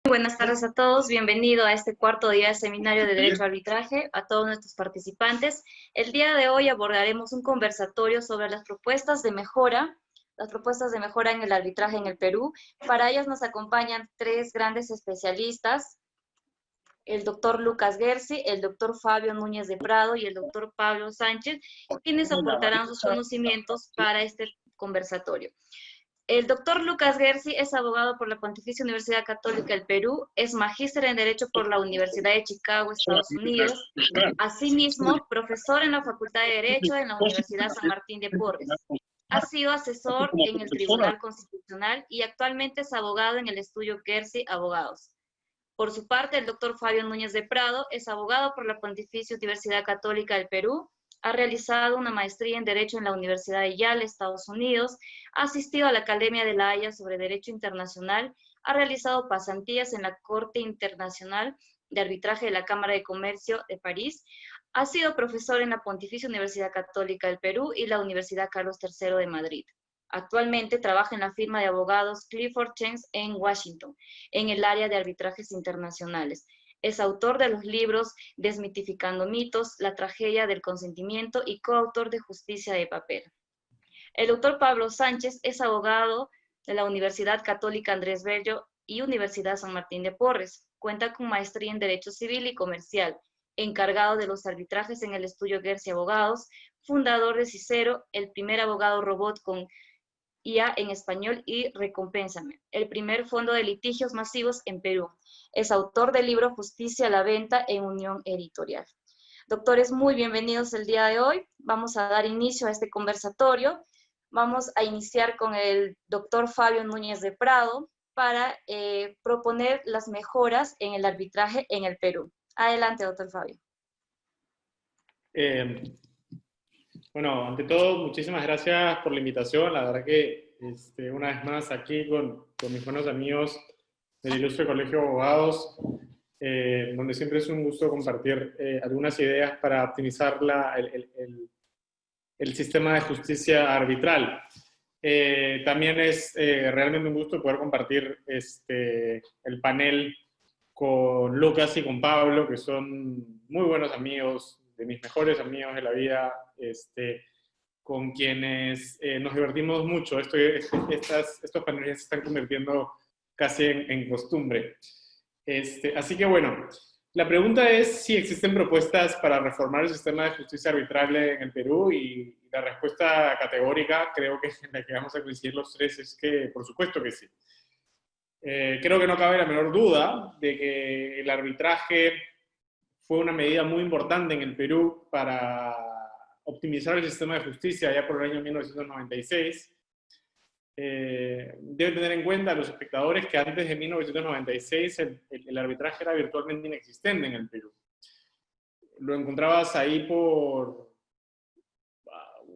Buenas tardes a todos, bienvenido a este cuarto día de seminario de Derecho a Arbitraje, a todos nuestros participantes. El día de hoy abordaremos un conversatorio sobre las propuestas de mejora en el arbitraje en el Perú. Para ellas nos acompañan tres grandes especialistas, el doctor Lucas Gersi, el doctor Fabio Núñez de Prado y el doctor Pablo Sánchez, quienes aportarán sus conocimientos para este conversatorio. El doctor Lucas Gersi es abogado por la Pontificia Universidad Católica del Perú, es magíster en Derecho por la Universidad de Chicago, Estados Unidos, asimismo, profesor en la Facultad de Derecho en la Universidad San Martín de Porres. Ha sido asesor en el Tribunal Constitucional y actualmente es abogado en el estudio Gersi Abogados. Por su parte, el doctor Fabio Núñez de Prado es abogado por la Pontificia Universidad Católica del Perú, ha realizado una maestría en Derecho en la Universidad de Yale, Estados Unidos, ha asistido a la Academia de la Haya sobre Derecho Internacional, ha realizado pasantías en la Corte Internacional de Arbitraje de la Cámara de Comercio de París, ha sido profesor en la Pontificia Universidad Católica del Perú y la Universidad Carlos III de Madrid. Actualmente trabaja en la firma de abogados Clifford Chance en Washington, en el área de arbitrajes internacionales. Es autor de los libros Desmitificando mitos, La tragedia del consentimiento y coautor de Justicia de papel. El doctor Pablo Sánchez es abogado de la Universidad Católica Andrés Bello y Universidad San Martín de Porres. Cuenta con maestría en Derecho Civil y Comercial, encargado de los arbitrajes en el estudio Gersi Abogados, fundador de Cicero, el primer abogado robot con IA en español y Recompénsame, el primer fondo de litigios masivos en Perú. Es autor del libro Justicia a la Venta en Unión Editorial. Doctores, muy bienvenidos el día de hoy. Vamos a dar inicio a este conversatorio. Vamos a iniciar con el doctor Fabio Núñez de Prado para proponer las mejoras en el arbitraje en el Perú. Adelante, doctor Fabio. Bueno, ante todo, muchísimas gracias por la invitación. La verdad que una vez más aquí con mis buenos amigos del Ilustre Colegio de Abogados, donde siempre es un gusto compartir algunas ideas para optimizar el sistema de justicia arbitral. También es realmente un gusto poder compartir el panel con Lucas y con Pablo, que son muy buenos amigos, de mis mejores amigos de la vida, con quienes nos divertimos mucho. Estos paneles se están convirtiendo casi en costumbre. Así que bueno, la pregunta es si existen propuestas para reformar el sistema de justicia arbitral en el Perú, y la respuesta categórica, creo que en la que vamos a coincidir los tres, es que por supuesto que sí. Creo que no cabe la menor duda de que el arbitraje fue una medida muy importante en el Perú para optimizar el sistema de justicia ya por el año 1996. Deben tener en cuenta los espectadores que antes de 1996 el arbitraje era virtualmente inexistente en el Perú. Lo encontrabas ahí por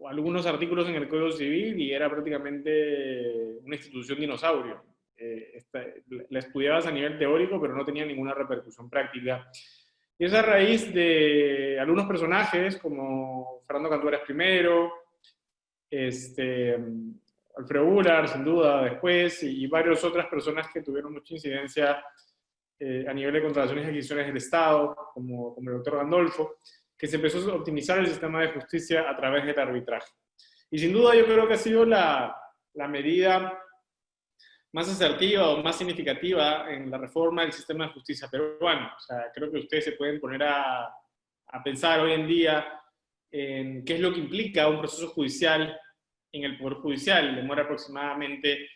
algunos artículos en el Código Civil y era prácticamente una institución dinosaurio. La estudiabas a nivel teórico, pero no tenía ninguna repercusión práctica. Y es a raíz de algunos personajes como Fernando Cantueras primero, Alfredo Ular, sin duda, después, y varias otras personas que tuvieron mucha incidencia a nivel de contrataciones y adquisiciones del Estado, como el doctor Gandolfo, que se empezó a optimizar el sistema de justicia a través del arbitraje. Y sin duda yo creo que ha sido la medida más asertiva o más significativa en la reforma del sistema de justicia peruano. O sea, creo que ustedes se pueden poner a pensar hoy en día en qué es lo que implica un proceso judicial en el Poder Judicial. Demora aproximadamente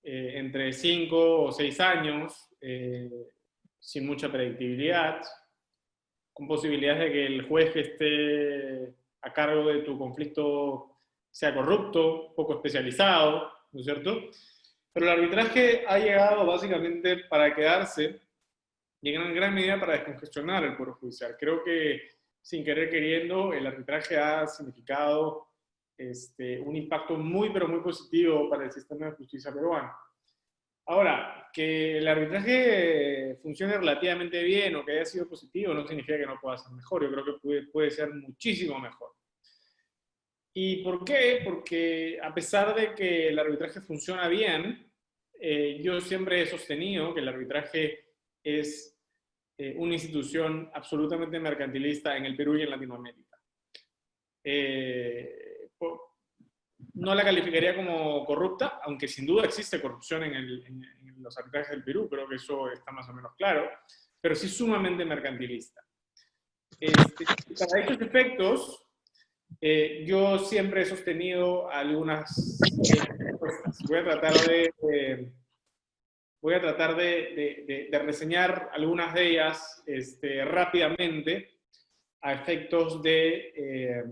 entre 5 o 6 años, sin mucha predictibilidad, con posibilidades de que el juez que esté a cargo de tu conflicto sea corrupto, poco especializado, ¿no es cierto? Pero el arbitraje ha llegado básicamente para quedarse y en gran medida para descongestionar el Poder Judicial. Creo que, sin querer queriendo, el arbitraje ha significado un impacto muy, pero muy positivo para el sistema de justicia peruano. Ahora, que el arbitraje funcione relativamente bien o que haya sido positivo no significa que no pueda ser mejor. Yo creo que puede ser muchísimo mejor. ¿Y por qué? Porque a pesar de que el arbitraje funciona bien, yo siempre he sostenido que el arbitraje es una institución absolutamente mercantilista en el Perú y en Latinoamérica. No la calificaría como corrupta, aunque sin duda existe corrupción en los arbitrajes del Perú, creo que eso está más o menos claro, pero sí sumamente mercantilista. Para estos efectos, yo siempre he sostenido algunas propuestas. Voy a tratar de reseñar algunas de ellas rápidamente, a efectos de,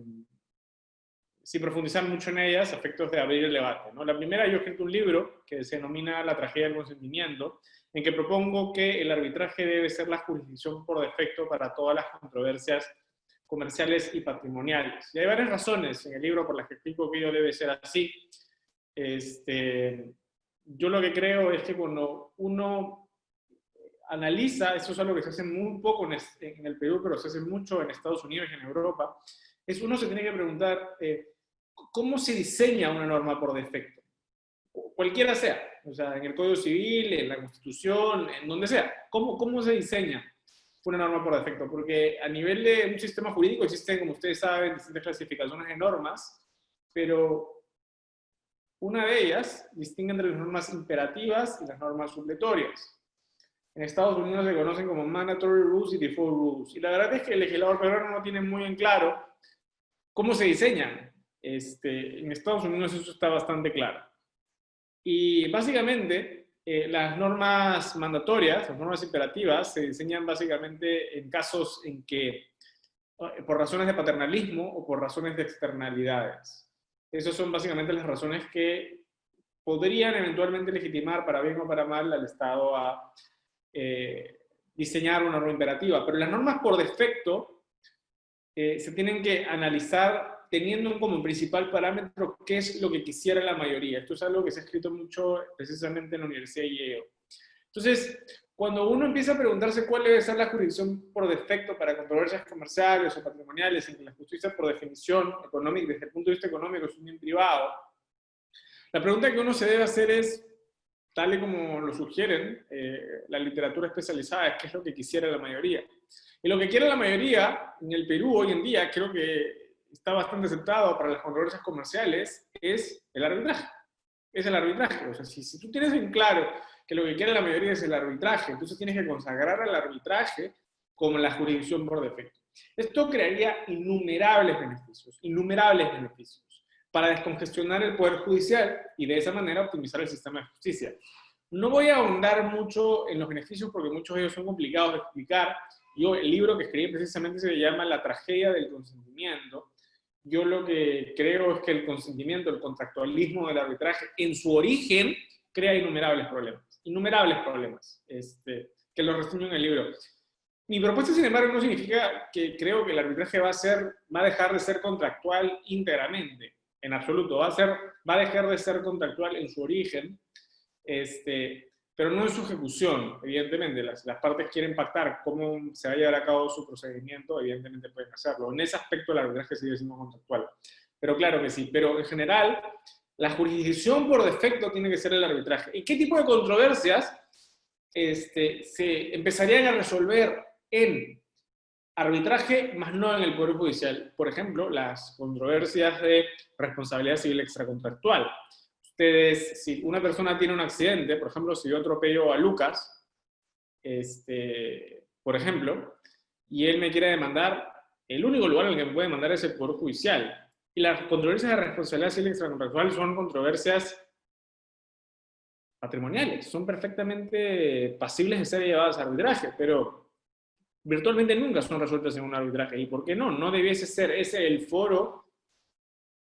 sin profundizar mucho en ellas, a efectos de abrir el debate, ¿no? La primera, yo he escrito un libro que se denomina La tragedia del consentimiento, en que propongo que el arbitraje debe ser la jurisdicción por defecto para todas las controversias comerciales y patrimoniales. Y hay varias razones en el libro por las que explico que ello debe ser así. Yo lo que creo es que cuando uno analiza, eso es algo que se hace muy poco en el Perú, pero se hace mucho en Estados Unidos y en Europa, es uno se tiene que preguntar ¿cómo se diseña una norma por defecto? Cualquiera sea, o sea, en el Código Civil, en la Constitución, en donde sea. ¿Cómo se diseña una norma por defecto? Porque a nivel de un sistema jurídico existen, como ustedes saben, distintas clasificaciones de normas, pero una de ellas distingue entre las normas imperativas y las normas supletorias. En Estados Unidos se conocen como mandatory rules y default rules. Y la verdad es que el legislador peruano no tiene muy en claro cómo se diseñan. En Estados Unidos eso está bastante claro. Y básicamente las normas mandatorias, las normas imperativas, se diseñan básicamente en casos en que, por razones de paternalismo o por razones de externalidades. Esas son básicamente las razones que podrían eventualmente legitimar, para bien o para mal, al Estado a diseñar una norma imperativa. Pero las normas por defecto se tienen que analizar teniendo como principal parámetro qué es lo que quisiera la mayoría. Esto es algo que se ha escrito mucho precisamente en la Universidad de Yale. Entonces, cuando uno empieza a preguntarse cuál debe ser la jurisdicción por defecto para controversias comerciales o patrimoniales, en que la justicia por definición económica, desde el punto de vista económico, es un bien privado, la pregunta que uno se debe hacer es, tal y como lo sugieren la literatura especializada, es qué es lo que quisiera la mayoría. Y lo que quiere la mayoría en el Perú hoy en día, creo que está bastante aceptado para las controversias comerciales, es el arbitraje. Es el arbitraje. O sea, si tú tienes en claro que lo que quiere la mayoría es el arbitraje, entonces tienes que consagrar al arbitraje como la jurisdicción por defecto. Esto crearía innumerables beneficios para descongestionar el Poder Judicial y de esa manera optimizar el sistema de justicia. No voy a ahondar mucho en los beneficios porque muchos de ellos son complicados de explicar. El libro que escribí precisamente se llama La tragedia del consentimiento. Yo lo que creo es que el consentimiento, el contractualismo del arbitraje, en su origen, crea innumerables problemas, que lo reseño en el libro. Mi propuesta, sin embargo, no significa que creo que el arbitraje va a dejar de ser contractual íntegramente, en absoluto. Va a dejar de ser contractual en su origen, pero no en su ejecución. Evidentemente, las partes quieren pactar cómo se va a llevar a cabo su procedimiento, evidentemente pueden hacerlo. En ese aspecto el arbitraje sigue siendo contractual. Pero claro que sí. Pero en general, la jurisdicción por defecto tiene que ser el arbitraje. ¿Y qué tipo de controversias se empezarían a resolver en arbitraje, más no en el Poder Judicial? Por ejemplo, las controversias de responsabilidad civil extracontractual. Si una persona tiene un accidente, por ejemplo, si yo atropello a Lucas, por ejemplo, y él me quiere demandar, el único lugar en el que me puede demandar es el Poder Judicial. Y las controversias de responsabilidad civil extracontractual son controversias patrimoniales, son perfectamente pasibles de ser llevadas a arbitraje, pero virtualmente nunca son resueltas en un arbitraje. ¿Y por qué no? No debiese ser ese el foro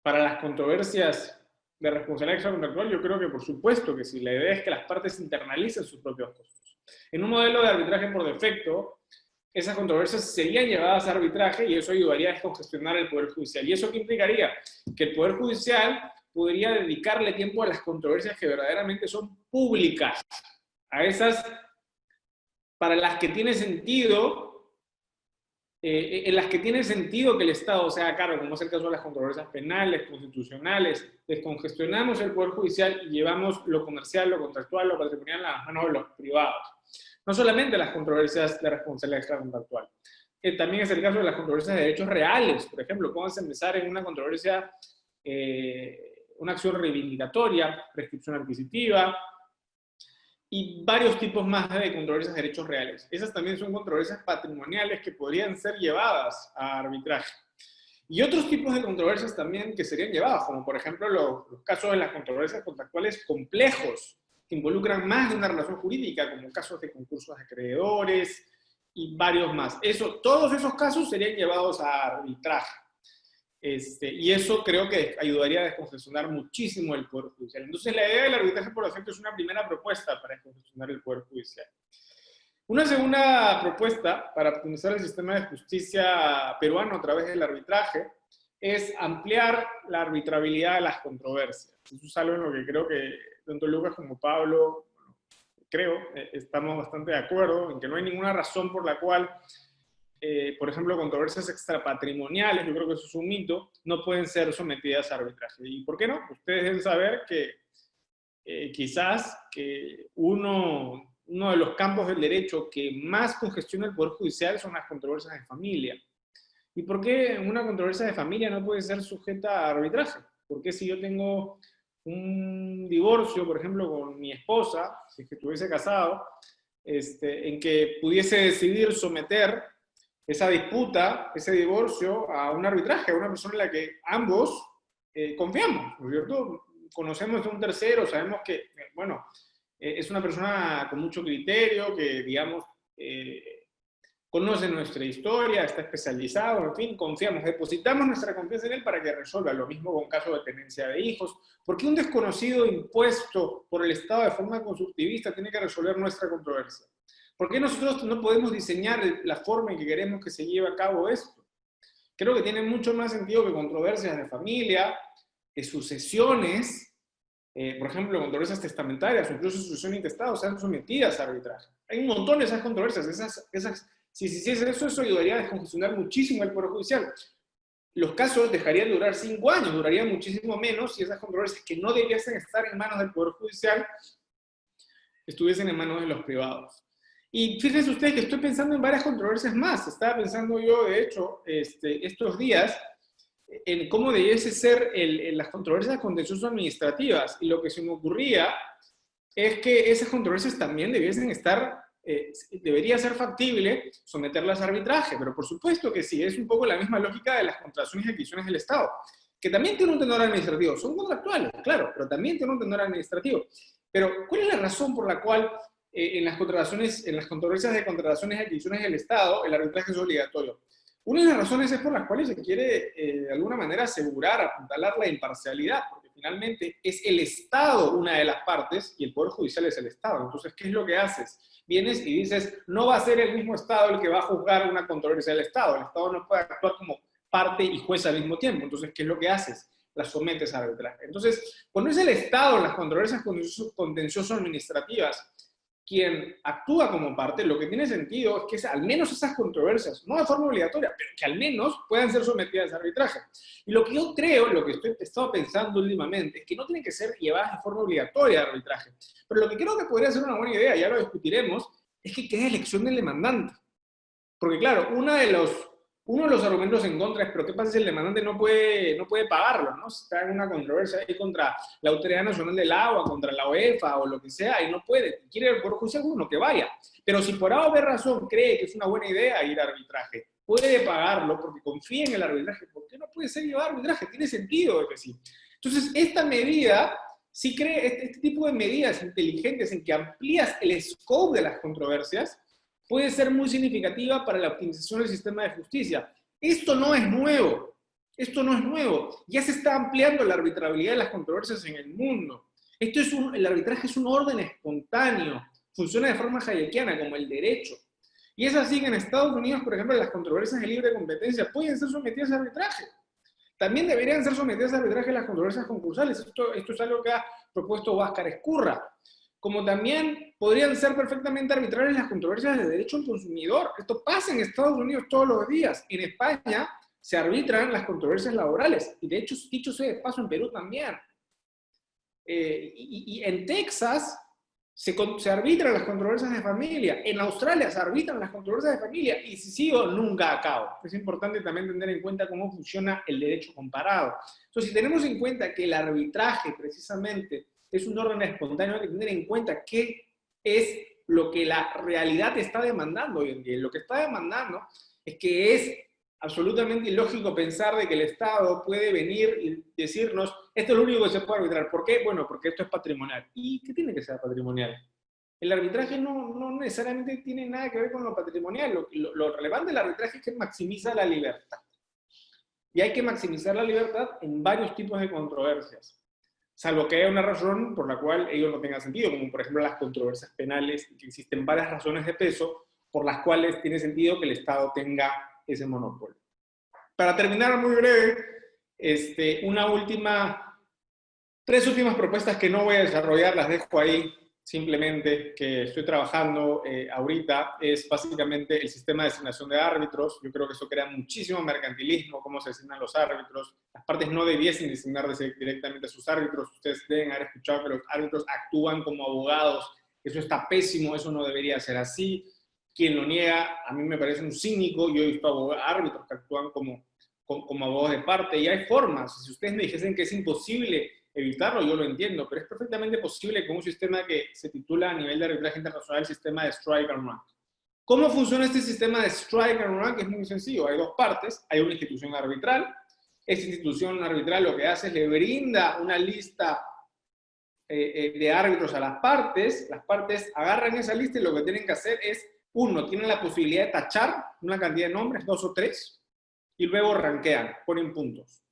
para las controversias de responsabilidad extracontractual. Yo creo que por supuesto que sí. La idea es que las partes internalicen sus propios costos. En un modelo de arbitraje por defecto, esas controversias serían llevadas a arbitraje y eso ayudaría a descongestionar el Poder Judicial. ¿Y eso qué implicaría? Que el Poder Judicial podría dedicarle tiempo a las controversias que verdaderamente son públicas, a esas para las que tiene sentido en las que tiene sentido que el Estado se haga cargo, como es el caso de las controversias penales, constitucionales, descongestionamos el Poder Judicial y llevamos lo comercial, lo contractual, lo patrimonial a las manos de los privados. No solamente las controversias de responsabilidad extracontractual. También es el caso de las controversias de derechos reales. Por ejemplo, pónganse a empezar en una controversia, una acción reivindicatoria, prescripción adquisitiva, y varios tipos más de controversias de derechos reales. Esas también son controversias patrimoniales que podrían ser llevadas a arbitraje. Y otros tipos de controversias también que serían llevadas, como por ejemplo los casos de las controversias contractuales complejos, que involucran más de una relación jurídica, como casos de concursos de acreedores y varios más. Todos esos casos serían llevados a arbitraje. Y eso creo que ayudaría a descongestionar muchísimo el Poder Judicial. Entonces, la idea del arbitraje por defecto es una primera propuesta para descongestionar el Poder Judicial. Una segunda propuesta para optimizar el sistema de justicia peruano a través del arbitraje es ampliar la arbitrabilidad de las controversias. Eso es algo en lo que creo que tanto Lucas como Pablo, estamos bastante de acuerdo, en que no hay ninguna razón por la cual por ejemplo, controversias extrapatrimoniales, yo creo que eso es un mito, no pueden ser sometidas a arbitraje. ¿Y por qué no? Ustedes deben saber que quizás que uno de los campos del derecho que más congestiona el Poder Judicial son las controversias de familia. ¿Y por qué una controversia de familia no puede ser sujeta a arbitraje? ¿Por qué si yo tengo un divorcio, por ejemplo, con mi esposa, si es que estuviese casado, en que pudiese decidir someter esa disputa, ese divorcio, a un arbitraje, a una persona en la que ambos confiamos, ¿no es cierto? Conocemos a un tercero, sabemos que, bueno, es una persona con mucho criterio, que, digamos, conoce nuestra historia, está especializado, en fin, confiamos, depositamos nuestra confianza en él para que resuelva. Lo mismo con casos de tenencia de hijos. ¿Por qué un desconocido impuesto por el Estado de forma constructivista tiene que resolver nuestra controversia? ¿Por qué nosotros no podemos diseñar la forma en que queremos que se lleve a cabo esto? Creo que tiene mucho más sentido que controversias de familia, sucesiones, por ejemplo, controversias testamentarias o incluso sucesión intestada sean sometidas a arbitraje. Hay un montón de esas controversias. Si eso ayudaría a descongestionar muchísimo el Poder Judicial. Los casos dejarían de durar 5 años, durarían muchísimo menos si esas controversias que no debiesen estar en manos del Poder Judicial estuviesen en manos de los privados. Y fíjense ustedes que estoy pensando en varias controversias más. Estaba pensando yo, de hecho, estos días, en cómo debiese ser las controversias contenciosas administrativas. Y lo que se me ocurría es que esas controversias también debiesen estar, debería ser factible someterlas a arbitraje. Pero por supuesto que sí, es un poco la misma lógica de las contrataciones y adquisiciones del Estado, que también tienen un tenor administrativo. Son contractuales, claro, pero también tienen un tenor administrativo. Pero, ¿cuál es la razón por la cual en las controversias de contrataciones y adquisiciones del Estado, el arbitraje es obligatorio? Una de las razones es por las cuales se quiere, de alguna manera, asegurar, apuntalar la imparcialidad, porque finalmente es el Estado una de las partes y el Poder Judicial es el Estado. Entonces, ¿qué es lo que haces? Vienes y dices, no va a ser el mismo Estado el que va a juzgar una controversia del Estado. El Estado no puede actuar como parte y juez al mismo tiempo. Entonces, ¿qué es lo que haces? Las sometes a arbitraje. Entonces, cuando es el Estado en las controversias contencioso-administrativas quien actúa como parte, lo que tiene sentido es que al menos esas controversias, no de forma obligatoria, pero que al menos puedan ser sometidas a arbitraje. Y lo que yo creo, lo que he estado pensando últimamente, es que no tienen que ser llevadas de forma obligatoria a arbitraje. Pero lo que creo que podría ser una buena idea, ya lo discutiremos, es que quede elección del demandante. Porque claro, uno de los argumentos en contra es, pero ¿qué pasa si el demandante no puede pagarlo, ¿no? Si está en una controversia ahí contra la Autoridad Nacional del Agua, contra la UEFA o lo que sea, y no puede, quiere ir al Poder Judicial, bueno, que vaya. Pero si por A o B razón cree que es una buena idea ir a arbitraje, puede pagarlo porque confía en el arbitraje, ¿por qué no puede ser llevado a arbitraje? Tiene sentido de que sí. Entonces, esta medida, sí cree, este tipo de medidas inteligentes en que amplías el scope de las controversias, puede ser muy significativa para la optimización del sistema de justicia. Esto no es nuevo. Esto no es nuevo. Ya se está ampliando la arbitrabilidad de las controversias en el mundo. El arbitraje es un orden espontáneo. Funciona de forma hayekiana, como el derecho. Y es así que en Estados Unidos, por ejemplo, las controversias de libre competencia pueden ser sometidas a arbitraje. También deberían ser sometidas a arbitraje las controversias concursales. Esto es algo que ha propuesto Óscar Ezcurra. como también podrían ser perfectamente arbitrarias las controversias de derecho al consumidor. Esto pasa en Estados Unidos todos los días. En España se arbitran las controversias laborales, y de hecho, dicho sea de paso, en Perú también. Y en Texas se arbitran las controversias de familia, en Australia se arbitran las controversias de familia, y si sigo, nunca acabo. Es importante también tener en cuenta cómo funciona el derecho comparado. Entonces, si tenemos en cuenta que el arbitraje, precisamente, es un orden espontáneo, hay que tener en cuenta qué es lo que la realidad está demandando hoy en día. Lo que está demandando es que es absolutamente ilógico pensar de que el Estado puede venir y decirnos, esto es lo único que se puede arbitrar. ¿Por qué? Bueno, porque esto es patrimonial. ¿Y qué tiene que ser patrimonial? El arbitraje no necesariamente tiene nada que ver con lo patrimonial. Lo relevante del arbitraje es que maximiza la libertad. Y hay que maximizar la libertad en varios tipos de controversias, salvo que haya una razón por la cual ello no tenga sentido, como por ejemplo las controversias penales, que existen varias razones de peso por las cuales tiene sentido que el Estado tenga ese monopolio. Para terminar, muy breve, tres últimas propuestas que no voy a desarrollar, las dejo ahí, simplemente que estoy trabajando ahorita, es básicamente el sistema de designación de árbitros. Yo creo que eso crea muchísimo mercantilismo, cómo se designan los árbitros. Las partes no debiesen designar directamente a sus árbitros. Ustedes deben haber escuchado que los árbitros actúan como abogados. Eso está pésimo, eso no debería ser así. Quien lo niega, a mí me parece un cínico. Yo he visto árbitros que actúan como abogados de parte, y hay formas. Si ustedes me dijesen que es imposible evitarlo, yo lo entiendo, pero es perfectamente posible con un sistema que se titula a nivel de arbitraje internacional el sistema de strike and rank. ¿Cómo funciona este sistema de strike and rank? Es muy sencillo. Hay dos partes. Hay una institución arbitral. Esta institución arbitral lo que hace es le brinda una lista de árbitros a las partes. Las partes agarran esa lista y lo que tienen que hacer es, uno, tienen la posibilidad de tachar una cantidad de nombres, 2 o 3, y luego rankean, ponen puntos.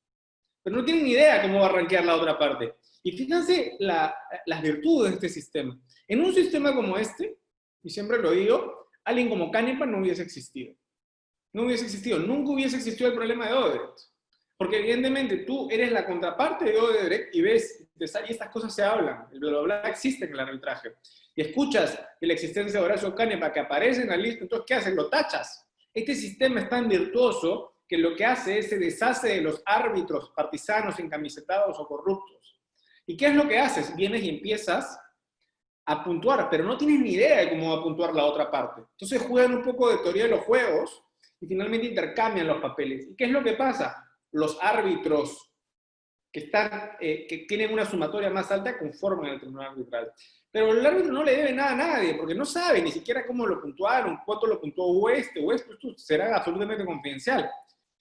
Pero no tienen ni idea cómo va a rankear la otra parte. Y fíjense las virtudes de este sistema. En un sistema como este, y siempre lo digo, alguien como Canepa no hubiese existido. No hubiese existido. Nunca hubiese existido el problema de Odebrecht. Porque evidentemente tú eres la contraparte de Odebrecht y ves, y estas cosas se hablan. El bla, bla, bla existe en el arbitraje. Y escuchas de la existencia de Horacio Canepa que aparece en la lista, entonces ¿qué haces? Lo tachas. Este sistema es tan virtuoso que lo que hace es se deshace de los árbitros partisanos, encamisetados o corruptos. ¿Y qué es lo que haces? Vienes y empiezas a puntuar, pero no tienes ni idea de cómo va a puntuar la otra parte. Entonces juegan un poco de teoría de los juegos y finalmente intercambian los papeles. ¿Y qué es lo que pasa? Los árbitros que tienen una sumatoria más alta conforman el tribunal arbitral. Pero el árbitro no le debe nada a nadie, porque no sabe ni siquiera cómo lo puntuaron, cuánto lo puntuó esto, esto será absolutamente confidencial.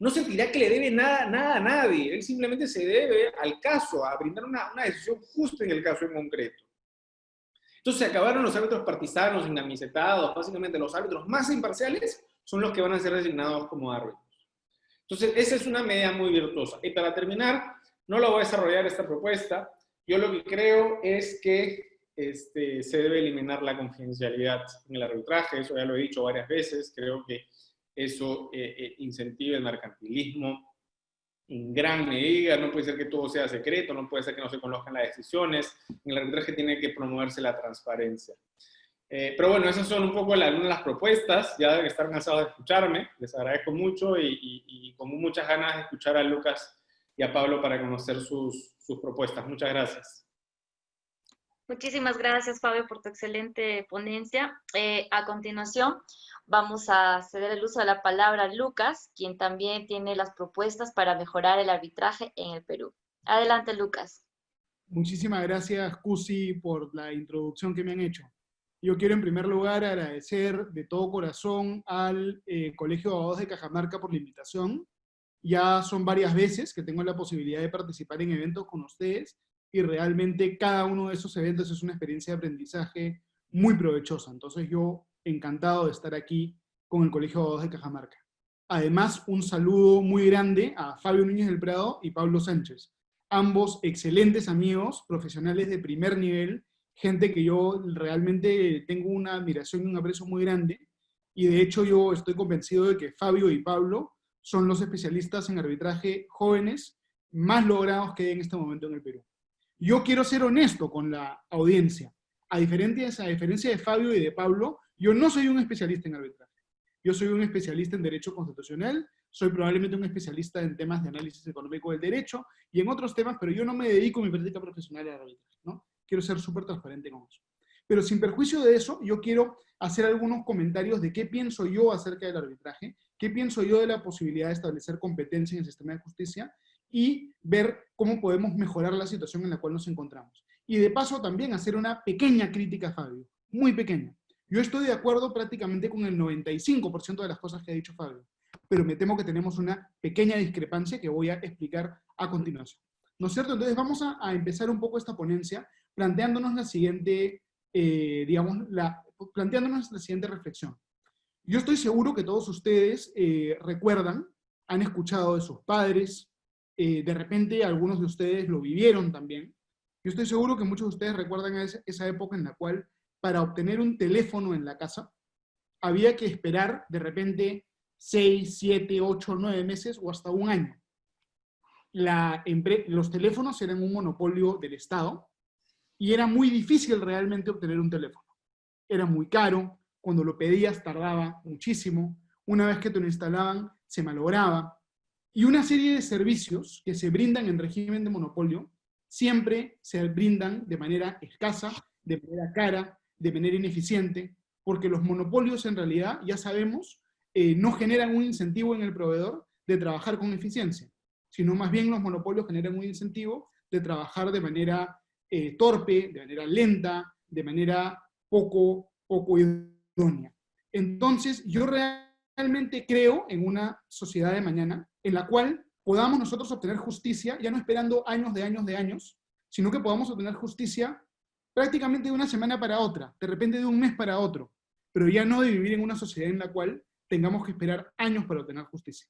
No sentirá que le debe nada a nadie, él simplemente se debe al caso, a brindar una decisión justa en el caso en concreto. Entonces se acabaron los árbitros partisanos, encamisetados, básicamente los árbitros más imparciales son los que van a ser designados como árbitros. Entonces esa es una medida muy virtuosa. Y para terminar, no lo voy a desarrollar esta propuesta, yo lo que creo es que se debe eliminar la confidencialidad en el arbitraje, eso ya lo he dicho varias veces, creo que eso incentiva el mercantilismo en gran medida. No puede ser que todo sea secreto, no puede ser que no se conozcan las decisiones. En el arbitraje tiene que promoverse la transparencia. Pero bueno, esas son un poco algunas de las propuestas. Ya deben estar cansados de escucharme. Les agradezco mucho y con muchas ganas de escuchar a Lucas y a Pablo para conocer sus propuestas. Muchas gracias. Muchísimas gracias, Fabio, por tu excelente ponencia. A continuación, vamos a ceder el uso de la palabra a Lucas, quien también tiene las propuestas para mejorar el arbitraje en el Perú. Adelante, Lucas. Muchísimas gracias, Cusi, por la introducción que me han hecho. Yo quiero en primer lugar agradecer de todo corazón al Colegio de Abogados de Cajamarca por la invitación. Ya son varias veces que tengo la posibilidad de participar en eventos con ustedes, y realmente cada uno de esos eventos es una experiencia de aprendizaje muy provechosa. Entonces yo encantado de estar aquí con el Colegio de Abogados de Cajamarca. Además, un saludo muy grande a Fabio Núñez del Prado y Pablo Sánchez, ambos excelentes amigos, profesionales de primer nivel, gente que yo realmente tengo una admiración y un aprecio muy grande, y de hecho yo estoy convencido de que Fabio y Pablo son los especialistas en arbitraje jóvenes más logrados que hay en este momento en el Perú. Yo quiero ser honesto con la audiencia. a diferencia de Fabio y de Pablo, yo no soy un especialista en arbitraje. Yo soy un especialista en derecho constitucional, soy probablemente un especialista en temas de análisis económico del derecho y en otros temas, pero yo no me dedico a mi práctica profesional al arbitraje, ¿no? Quiero ser súper transparente con eso. Pero sin perjuicio de eso, yo quiero hacer algunos comentarios de qué pienso yo acerca del arbitraje, qué pienso yo de la posibilidad de establecer competencia en el sistema de justicia y ver cómo podemos mejorar la situación en la cual nos encontramos. Y de paso también hacer una pequeña crítica a Fabio, muy pequeña. Yo estoy de acuerdo prácticamente con el 95% de las cosas que ha dicho Fabio, pero me temo que tenemos una pequeña discrepancia que voy a explicar a continuación. ¿No es cierto? Entonces vamos a empezar un poco esta ponencia planteándonos la siguiente, planteándonos la siguiente reflexión. Yo estoy seguro que todos ustedes recuerdan, han escuchado de sus padres, de repente algunos de ustedes lo vivieron también. Yo estoy seguro que muchos de ustedes recuerdan esa época en la cual para obtener un teléfono en la casa había que esperar de repente 6, 7, 8, 9 meses o hasta un año. Los teléfonos eran un monopolio del Estado y era muy difícil realmente obtener un teléfono. Era muy caro, cuando lo pedías tardaba muchísimo, una vez que te lo instalaban se malograba, y una serie de servicios que se brindan en régimen de monopolio siempre se brindan de manera escasa, de manera cara, de manera ineficiente, porque los monopolios en realidad, ya sabemos, no generan un incentivo en el proveedor de trabajar con eficiencia, sino más bien los monopolios generan un incentivo de trabajar de manera torpe, de manera lenta, de manera poco idónea. Entonces, yo realmente creo en una sociedad de mañana en la cual podamos nosotros obtener justicia, ya no esperando años de años, sino que podamos obtener justicia prácticamente de una semana para otra, de repente de un mes para otro, pero ya no de vivir en una sociedad en la cual tengamos que esperar años para obtener justicia.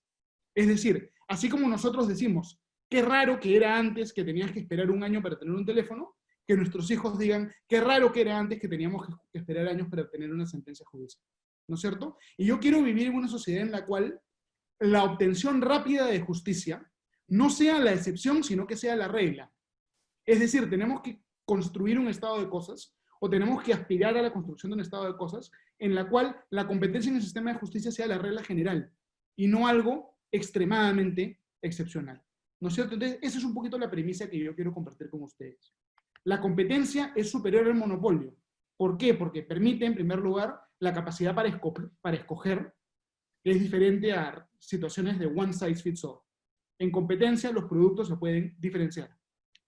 Es decir, así como nosotros decimos, qué raro que era antes que tenías que esperar un año para tener un teléfono, que nuestros hijos digan, qué raro que era antes que teníamos que esperar años para obtener una sentencia judicial. ¿No es cierto? Y yo quiero vivir en una sociedad en la cual la obtención rápida de justicia no sea la excepción, sino que sea la regla. Es decir, tenemos que construir un estado de cosas, o tenemos que aspirar a la construcción de un estado de cosas, en la cual la competencia en el sistema de justicia sea la regla general, y no algo extremadamente excepcional. ¿No es cierto? Entonces, esa es un poquito la premisa que yo quiero compartir con ustedes. La competencia es superior al monopolio. ¿Por qué? Porque permite, en primer lugar, la capacidad para escoger, que es diferente a situaciones de one size fits all. En competencia, los productos se pueden diferenciar,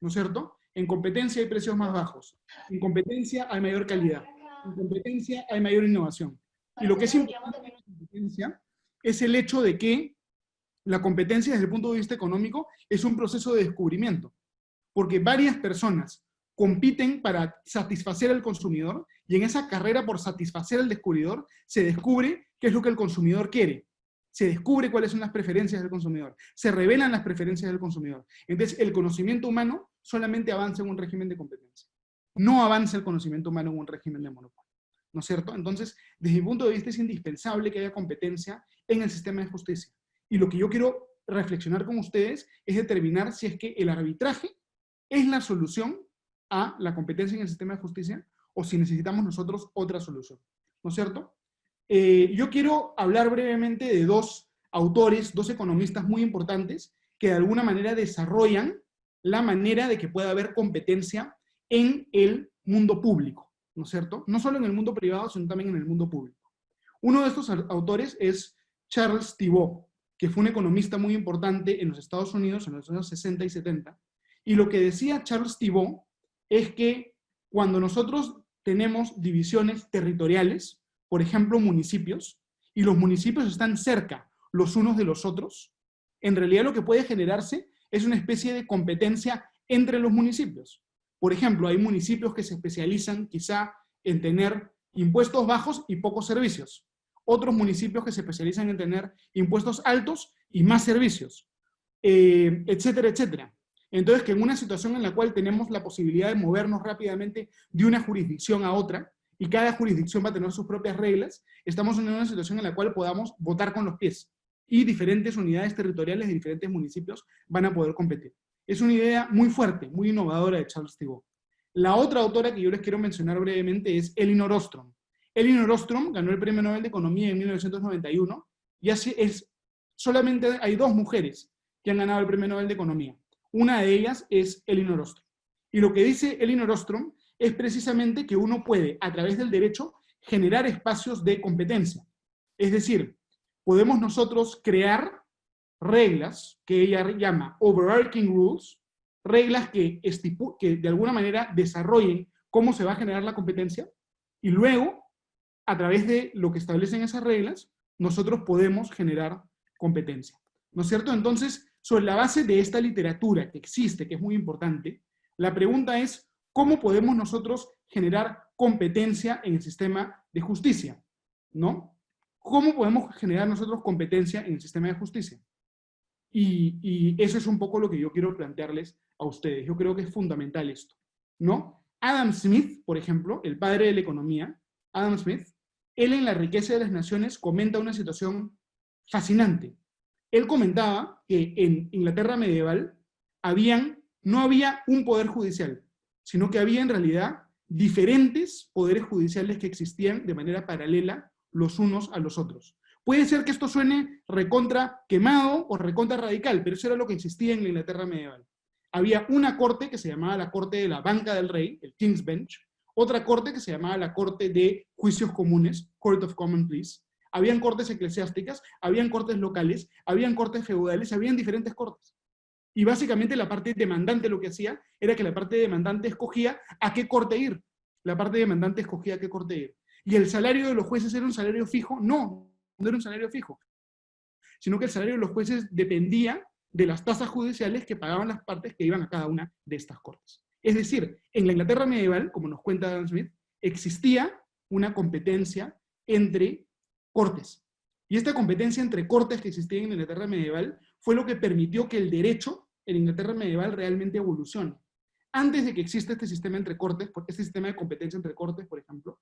¿no es cierto? En competencia hay precios más bajos. En competencia hay mayor calidad. En competencia hay mayor innovación. Y lo que es importante en la competencia es el hecho de que la competencia desde el punto de vista económico es un proceso de descubrimiento. Porque varias personas compiten para satisfacer al consumidor y en esa carrera por satisfacer al descubridor se descubre qué es lo que el consumidor quiere. Se descubre cuáles son las preferencias del consumidor. Se revelan las preferencias del consumidor. Entonces, el conocimiento humano solamente avanza en un régimen de competencia. No avanza el conocimiento humano en un régimen de monopolio. ¿No es cierto? Entonces, desde mi punto de vista es indispensable que haya competencia en el sistema de justicia. Y lo que yo quiero reflexionar con ustedes es determinar si es que el arbitraje es la solución a la competencia en el sistema de justicia o si necesitamos nosotros otra solución. ¿No es cierto? Yo quiero hablar brevemente de dos autores, dos economistas muy importantes que de alguna manera desarrollan la manera de que pueda haber competencia en el mundo público, ¿no es cierto? No solo en el mundo privado, sino también en el mundo público. Uno de estos autores es Charles Thibault, que fue un economista muy importante en los Estados Unidos en los años 60 y 70, y lo que decía Charles Thibault es que cuando nosotros tenemos divisiones territoriales, por ejemplo, municipios, y los municipios están cerca los unos de los otros, en realidad lo que puede generarse es una especie de competencia entre los municipios. Por ejemplo, hay municipios que se especializan quizá en tener impuestos bajos y pocos servicios. Otros municipios que se especializan en tener impuestos altos y más servicios, etcétera, etcétera. Entonces, que en una situación en la cual tenemos la posibilidad de movernos rápidamente de una jurisdicción a otra, y cada jurisdicción va a tener sus propias reglas, estamos en una situación en la cual podamos votar con los pies, y diferentes unidades territoriales de diferentes municipios van a poder competir. Es una idea muy fuerte, muy innovadora de Charles Thibault. La otra autora que yo les quiero mencionar brevemente es Elinor Ostrom. Elinor Ostrom ganó el Premio Nobel de Economía en 1991, y así solamente hay 2 mujeres que han ganado el Premio Nobel de Economía. Una de ellas es Elinor Ostrom. Y lo que dice Elinor Ostrom es precisamente que uno puede, a través del derecho, generar espacios de competencia. Es decir, podemos nosotros crear reglas que ella llama overarching rules, reglas que de alguna manera desarrollen cómo se va a generar la competencia, y luego, a través de lo que establecen esas reglas, nosotros podemos generar competencia. ¿No es cierto? Entonces, sobre la base de esta literatura que existe, que es muy importante, la pregunta es, ¿cómo podemos nosotros generar competencia en el sistema de justicia? ¿No? ¿Cómo podemos generar nosotros competencia en el sistema de justicia? Y eso es un poco lo que yo quiero plantearles a ustedes. Yo creo que es fundamental esto, ¿no? Adam Smith, por ejemplo, el padre de la economía, Adam Smith, él en La riqueza de las naciones comenta una situación fascinante. Él comentaba que en Inglaterra medieval no había un poder judicial, sino que había en realidad diferentes poderes judiciales que existían de manera paralela los unos a los otros. Puede ser que esto suene recontra quemado o recontra radical, pero eso era lo que existía en la Inglaterra medieval. Había una corte que se llamaba la corte de la banca del rey, el King's Bench, otra corte que se llamaba la corte de juicios comunes, Court of Common Pleas, habían cortes eclesiásticas, habían cortes locales, habían cortes feudales, habían diferentes cortes. Y básicamente la parte demandante lo que hacía era que la parte demandante escogía a qué corte ir. La parte demandante escogía a qué corte ir. ¿Y el salario de los jueces era un salario fijo? No era un salario fijo, sino que el salario de los jueces dependía de las tasas judiciales que pagaban las partes que iban a cada una de estas cortes. Es decir, en la Inglaterra medieval, como nos cuenta Adam Smith, existía una competencia entre cortes. Y esta competencia entre cortes que existía en la Inglaterra medieval fue lo que permitió que el derecho en Inglaterra medieval realmente evolucione. Antes de que exista este sistema entre cortes, este sistema de competencia entre cortes, por ejemplo,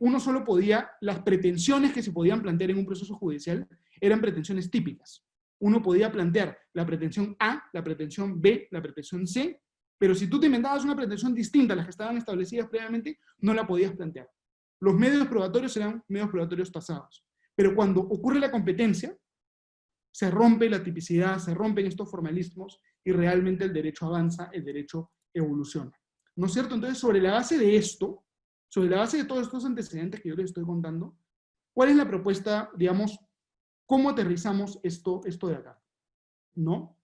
uno solo podía, las pretensiones que se podían plantear en un proceso judicial eran pretensiones típicas. Uno podía plantear la pretensión A, la pretensión B, la pretensión C, pero si tú te inventabas una pretensión distinta a las que estaban establecidas previamente, no la podías plantear. Los medios probatorios eran medios probatorios tasados. Pero cuando ocurre la competencia, se rompe la tipicidad, se rompen estos formalismos y realmente el derecho avanza, el derecho evoluciona. ¿No es cierto? Entonces, sobre la base de esto, sobre la base de todos estos antecedentes que yo les estoy contando, ¿cuál es la propuesta, digamos, cómo aterrizamos esto de acá? ¿No?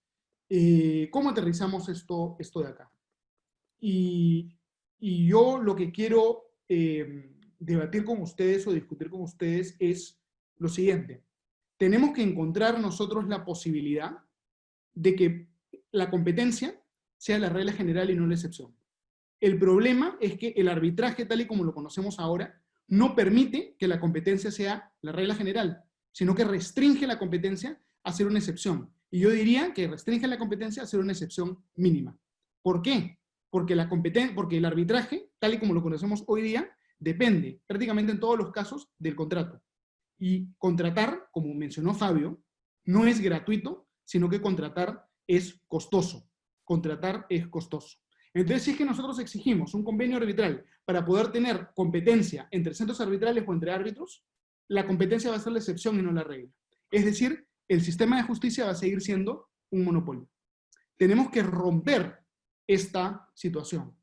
¿Cómo aterrizamos esto de acá? Y yo lo que quiero debatir con ustedes o discutir con ustedes es lo siguiente. Tenemos que encontrar nosotros la posibilidad de que la competencia sea la regla general y no la excepción. El problema es que el arbitraje, tal y como lo conocemos ahora, no permite que la competencia sea la regla general, sino que restringe la competencia a ser una excepción. Y yo diría que restringe la competencia a ser una excepción mínima. ¿Por qué? Porque el arbitraje, tal y como lo conocemos hoy día, depende prácticamente en todos los casos del contrato. Y contratar, como mencionó Fabio, no es gratuito, sino que contratar es costoso. Contratar es costoso. Entonces, si es que nosotros exigimos un convenio arbitral para poder tener competencia entre centros arbitrales o entre árbitros, la competencia va a ser la excepción y no la regla. Es decir, el sistema de justicia va a seguir siendo un monopolio. Tenemos que romper esta situación.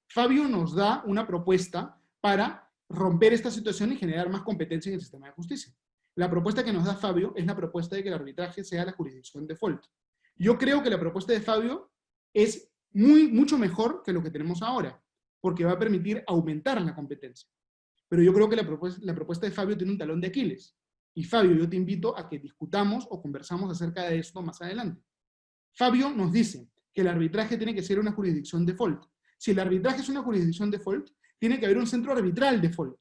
Fabio nos da una propuesta para romper esta situación y generar más competencia en el sistema de justicia. La propuesta que nos da Fabio es la propuesta de que el arbitraje sea la jurisdicción default. Yo creo que la propuesta de Fabio es mucho mejor que lo que tenemos ahora, porque va a permitir aumentar la competencia. Pero yo creo que la propuesta de Fabio tiene un talón de Aquiles. Y Fabio, yo te invito a que discutamos o conversamos acerca de esto más adelante. Fabio nos dice que el arbitraje tiene que ser una jurisdicción default. Si el arbitraje es una jurisdicción default, tiene que haber un centro arbitral default.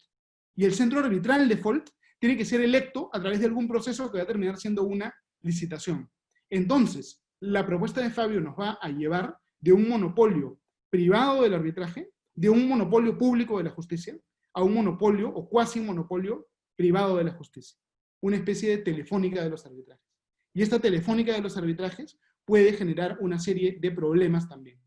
Y el centro arbitral default tiene que ser electo a través de algún proceso que va a terminar siendo una licitación. Entonces, la propuesta de Fabio nos va a llevar de un monopolio privado del arbitraje, de un monopolio público de la justicia, a un monopolio o cuasi monopolio privado de la justicia. Una especie de telefónica de los arbitrajes. Y esta telefónica de los arbitrajes puede generar una serie de problemas también.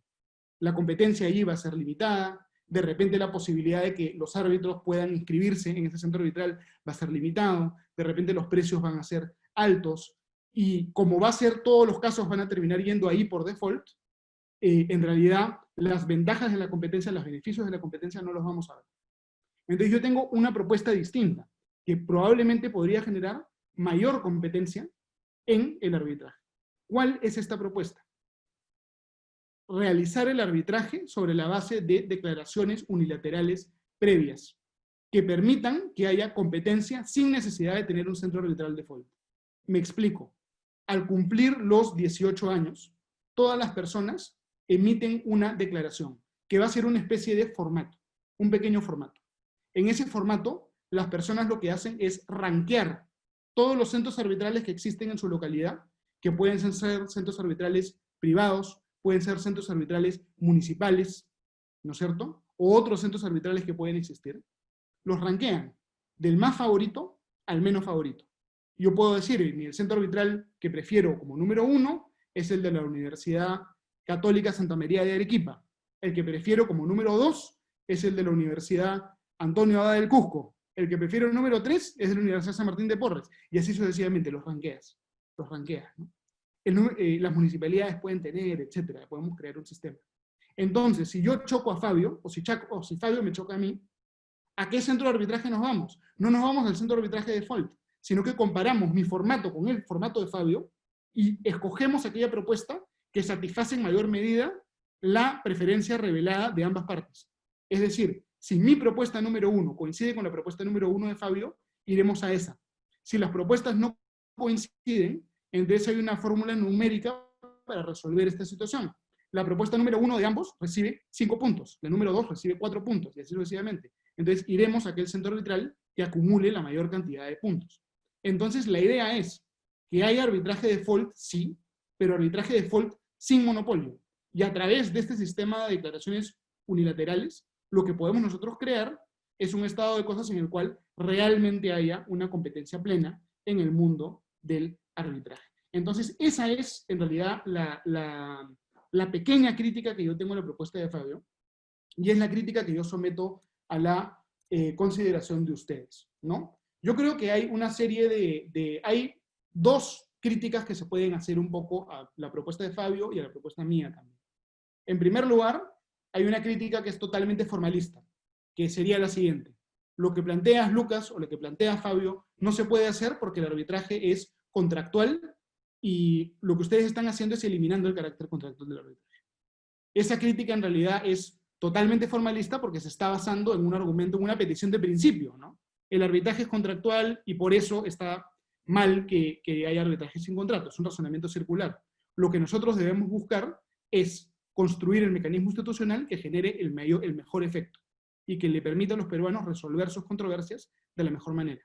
la competencia allí va a ser limitada, de repente la posibilidad de que los árbitros puedan inscribirse en ese centro arbitral va a ser limitado, de repente los precios van a ser altos, y como va a ser todos los casos van a terminar yendo ahí por default, en realidad las ventajas de la competencia, los beneficios de la competencia no los vamos a ver. Entonces yo tengo una propuesta distinta, que probablemente podría generar mayor competencia en el arbitraje. ¿Cuál es esta propuesta? Realizar el arbitraje sobre la base de declaraciones unilaterales previas, que permitan que haya competencia sin necesidad de tener un centro arbitral default. Me explico. Al cumplir los 18 años, todas las personas emiten una declaración, que va a ser una especie de formato, un pequeño formato. En ese formato, las personas lo que hacen es rankear todos los centros arbitrales que existen en su localidad, que pueden ser centros arbitrales privados, pueden ser centros arbitrales municipales, ¿no es cierto? O otros centros arbitrales que pueden existir. Los rankean del más favorito al menos favorito. Yo puedo decir, el centro arbitral que prefiero como número 1 es el de la Universidad Católica Santa María de Arequipa. El que prefiero como número 2 es el de la Universidad Antonio Abad del Cusco. El que prefiero número 3 es de la Universidad San Martín de Porres. Y así sucesivamente, los ranqueas, ¿no? Las municipalidades pueden tener, etcétera, podemos crear un sistema. Entonces, si yo choco a Fabio, o si Fabio me choca a mí, ¿a qué centro de arbitraje nos vamos? No nos vamos al centro de arbitraje default, sino que comparamos mi formato con el formato de Fabio y escogemos aquella propuesta que satisface en mayor medida la preferencia revelada de ambas partes. Es decir, si mi propuesta número 1 coincide con la propuesta número 1 de Fabio, iremos a esa. Si las propuestas no coinciden, entonces hay una fórmula numérica para resolver esta situación. La propuesta número 1 de ambos recibe 5 puntos, la número 2 recibe 4 puntos, y así sucesivamente. Entonces iremos a aquel centro arbitral que acumule la mayor cantidad de puntos. Entonces la idea es que haya arbitraje default, sí, pero arbitraje default sin monopolio. Y a través de este sistema de declaraciones unilaterales, lo que podemos nosotros crear es un estado de cosas en el cual realmente haya una competencia plena en el mundo del arbitraje. Entonces, esa es en realidad la pequeña crítica que yo tengo a la propuesta de Fabio, y es la crítica que yo someto a la consideración de ustedes, ¿no? Yo creo que hay una serie hay dos críticas que se pueden hacer un poco a la propuesta de Fabio y a la propuesta mía también. En primer lugar, hay una crítica que es totalmente formalista, que sería la siguiente. Lo que planteas, Lucas, o lo que plantea Fabio, no se puede hacer porque el arbitraje es contractual y lo que ustedes están haciendo es eliminando el carácter contractual del arbitraje. Esa crítica en realidad es totalmente formalista porque se está basando en un argumento, en una petición de principio, ¿no? El arbitraje es contractual y por eso está mal que haya arbitraje sin contrato. Es un razonamiento circular. Lo que nosotros debemos buscar es construir el mecanismo institucional que genere el mejor efecto y que le permita a los peruanos resolver sus controversias de la mejor manera.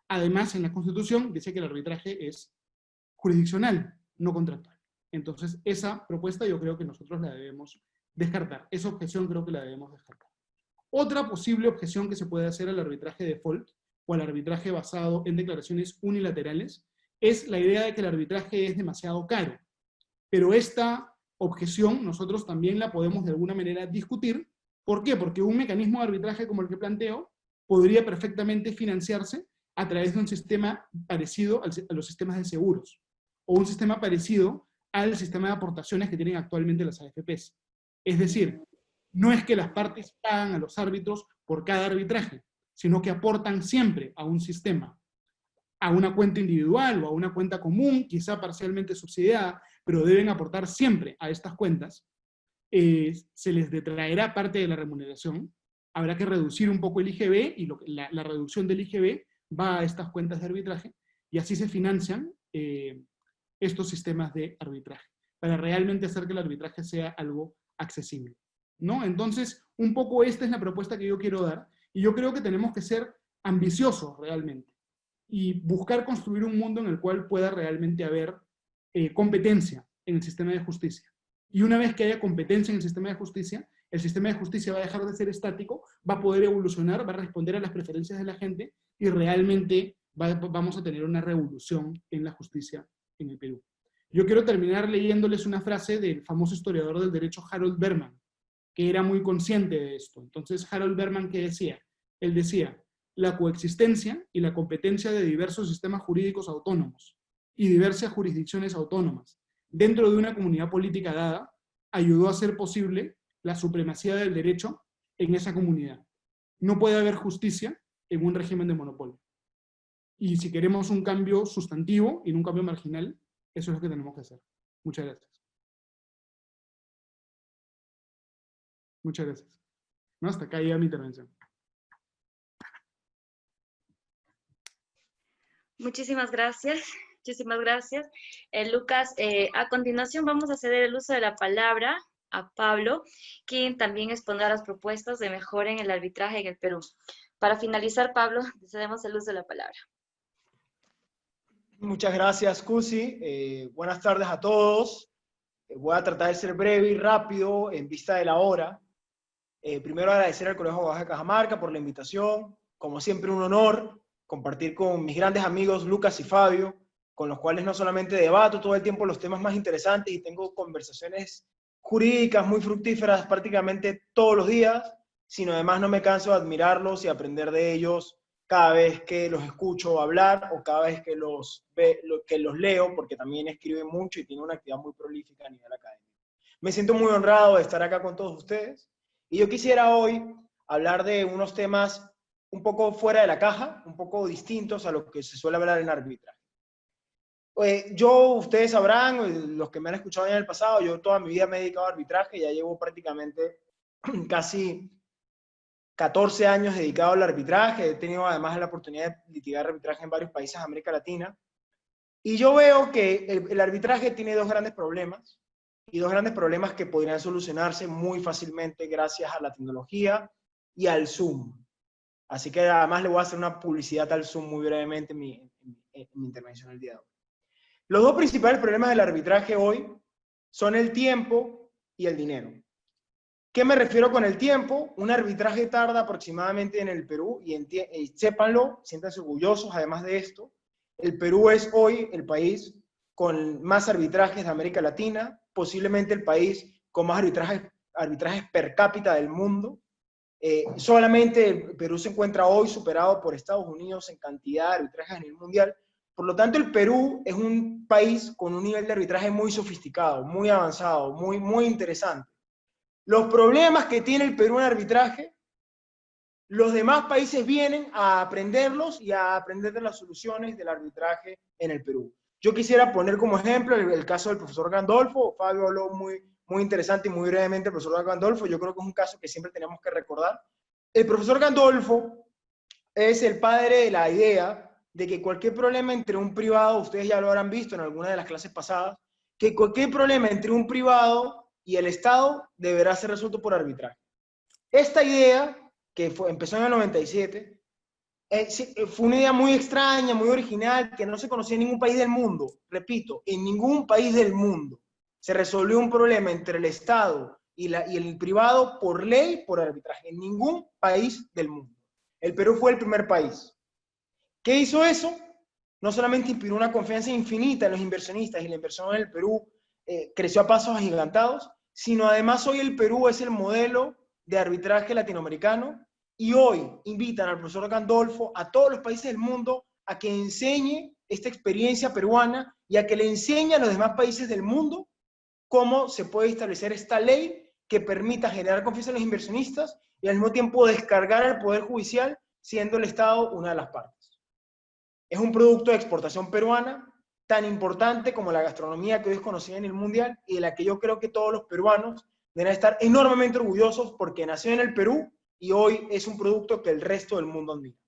Además, en la Constitución dice que el arbitraje es jurisdiccional, no contractual. Entonces, esa propuesta yo creo que nosotros la debemos descartar. Esa objeción creo que la debemos descartar. Otra posible objeción que se puede hacer al arbitraje default o al arbitraje basado en declaraciones unilaterales es la idea de que el arbitraje es demasiado caro. Pero esta objeción nosotros también la podemos de alguna manera discutir. ¿Por qué? Porque un mecanismo de arbitraje como el que planteo podría perfectamente financiarse a través de un sistema parecido a los sistemas de seguros, o un sistema parecido al sistema de aportaciones que tienen actualmente las AFPs. Es decir, no es que las partes pagan a los árbitros por cada arbitraje, sino que aportan siempre a un sistema, a una cuenta individual o a una cuenta común, quizá parcialmente subsidiada, pero deben aportar siempre a estas cuentas. Se les detraerá parte de la remuneración, habrá que reducir un poco el IGB, y la reducción del IGB va a estas cuentas de arbitraje, y así se financian estos sistemas de arbitraje, para realmente hacer que el arbitraje sea algo accesible, ¿no? Entonces, un poco esta es la propuesta que yo quiero dar, y yo creo que tenemos que ser ambiciosos realmente, y buscar construir un mundo en el cual pueda realmente haber competencia en el sistema de justicia. Y una vez que haya competencia en el sistema de justicia va a dejar de ser estático, va a poder evolucionar, va a responder a las preferencias de la gente, y realmente vamos a tener una revolución en la justicia en el Perú. Yo quiero terminar leyéndoles una frase del famoso historiador del derecho Harold Berman, que era muy consciente de esto. Entonces, Harold Berman, ¿qué decía? Él decía, la coexistencia y la competencia de diversos sistemas jurídicos autónomos y diversas jurisdicciones autónomas dentro de una comunidad política dada ayudó a hacer posible la supremacía del derecho en esa comunidad. No puede haber justicia en un régimen de monopolio. Y si queremos un cambio sustantivo y no un cambio marginal, eso es lo que tenemos que hacer. Muchas gracias. Muchas gracias. No, hasta acá llega mi intervención. Muchísimas gracias. Muchísimas gracias. Lucas, a continuación vamos a ceder el uso de la palabra a Pablo, quien también expondrá las propuestas de mejora en el arbitraje en el Perú. Para finalizar, Pablo, te cedemos el uso de la palabra. Muchas gracias, Cusi. Buenas tardes a todos. Voy a tratar de ser breve y rápido en vista de la hora. Primero agradecer al Colegio de Abogados de Cajamarca por la invitación. Como siempre, un honor compartir con mis grandes amigos Lucas y Fabio, con los cuales no solamente debato todo el tiempo los temas más interesantes y tengo conversaciones jurídicas muy fructíferas prácticamente todos los días, sino además no me canso de admirarlos y aprender de ellos cada vez que los escucho hablar o cada vez que los leo, porque también escriben mucho y tienen una actividad muy prolífica a nivel académico. Me siento muy honrado de estar acá con todos ustedes y yo quisiera hoy hablar de unos temas un poco fuera de la caja, un poco distintos a lo que se suele hablar en arbitraje. Ustedes sabrán, los que me han escuchado en el pasado, yo toda mi vida me he dedicado a arbitraje, ya llevo prácticamente casi 14 años dedicado al arbitraje, he tenido además la oportunidad de litigar arbitraje en varios países de América Latina, y yo veo que el arbitraje tiene dos grandes problemas, y dos grandes problemas que podrían solucionarse muy fácilmente gracias a la tecnología y al Zoom. Así que además le voy a hacer una publicidad al Zoom muy brevemente en mi intervención el día de hoy. Los dos principales problemas del arbitraje hoy son el tiempo y el dinero. ¿Qué me refiero con el tiempo? Un arbitraje tarda aproximadamente en el Perú, y sépanlo, siéntanse orgullosos además de esto, el Perú es hoy el país con más arbitrajes de América Latina, posiblemente el país con más arbitrajes per cápita del mundo. Solamente el Perú se encuentra hoy superado por Estados Unidos en cantidad de arbitrajes a nivel mundial. Por lo tanto, el Perú es un país con un nivel de arbitraje muy sofisticado, muy avanzado, muy interesante. Los problemas que tiene el Perú en arbitraje, los demás países vienen a aprenderlos y a aprender de las soluciones del arbitraje en el Perú. Yo quisiera poner como ejemplo el caso del profesor Gandolfo. Fabio habló muy interesante y muy brevemente del profesor Gandolfo. Yo creo que es un caso que siempre tenemos que recordar. El profesor Gandolfo es el padre de la idea de que cualquier problema entre un privado, ustedes ya lo habrán visto en alguna de las clases pasadas, que cualquier problema entre un privado y el Estado deberá ser resuelto por arbitraje. Esta idea, que empezó en el 97, fue una idea muy extraña, muy original, que no se conocía en ningún país del mundo. Repito, en ningún país del mundo se resolvió un problema entre el Estado y el privado por ley, por arbitraje. En ningún país del mundo. El Perú fue el primer país. ¿Qué hizo eso? No solamente inspiró una confianza infinita en los inversionistas y la inversión en el Perú creció a pasos agigantados, sino además hoy el Perú es el modelo de arbitraje latinoamericano y hoy invitan al profesor Gandolfo a todos los países del mundo a que enseñe esta experiencia peruana y a que le enseñe a los demás países del mundo cómo se puede establecer esta ley que permita generar confianza en los inversionistas y al mismo tiempo descargar al Poder Judicial, siendo el Estado una de las partes. Es un producto de exportación peruana tan importante como la gastronomía que hoy es conocida en el mundial y de la que yo creo que todos los peruanos deben estar enormemente orgullosos porque nació en el Perú y hoy es un producto que el resto del mundo admira.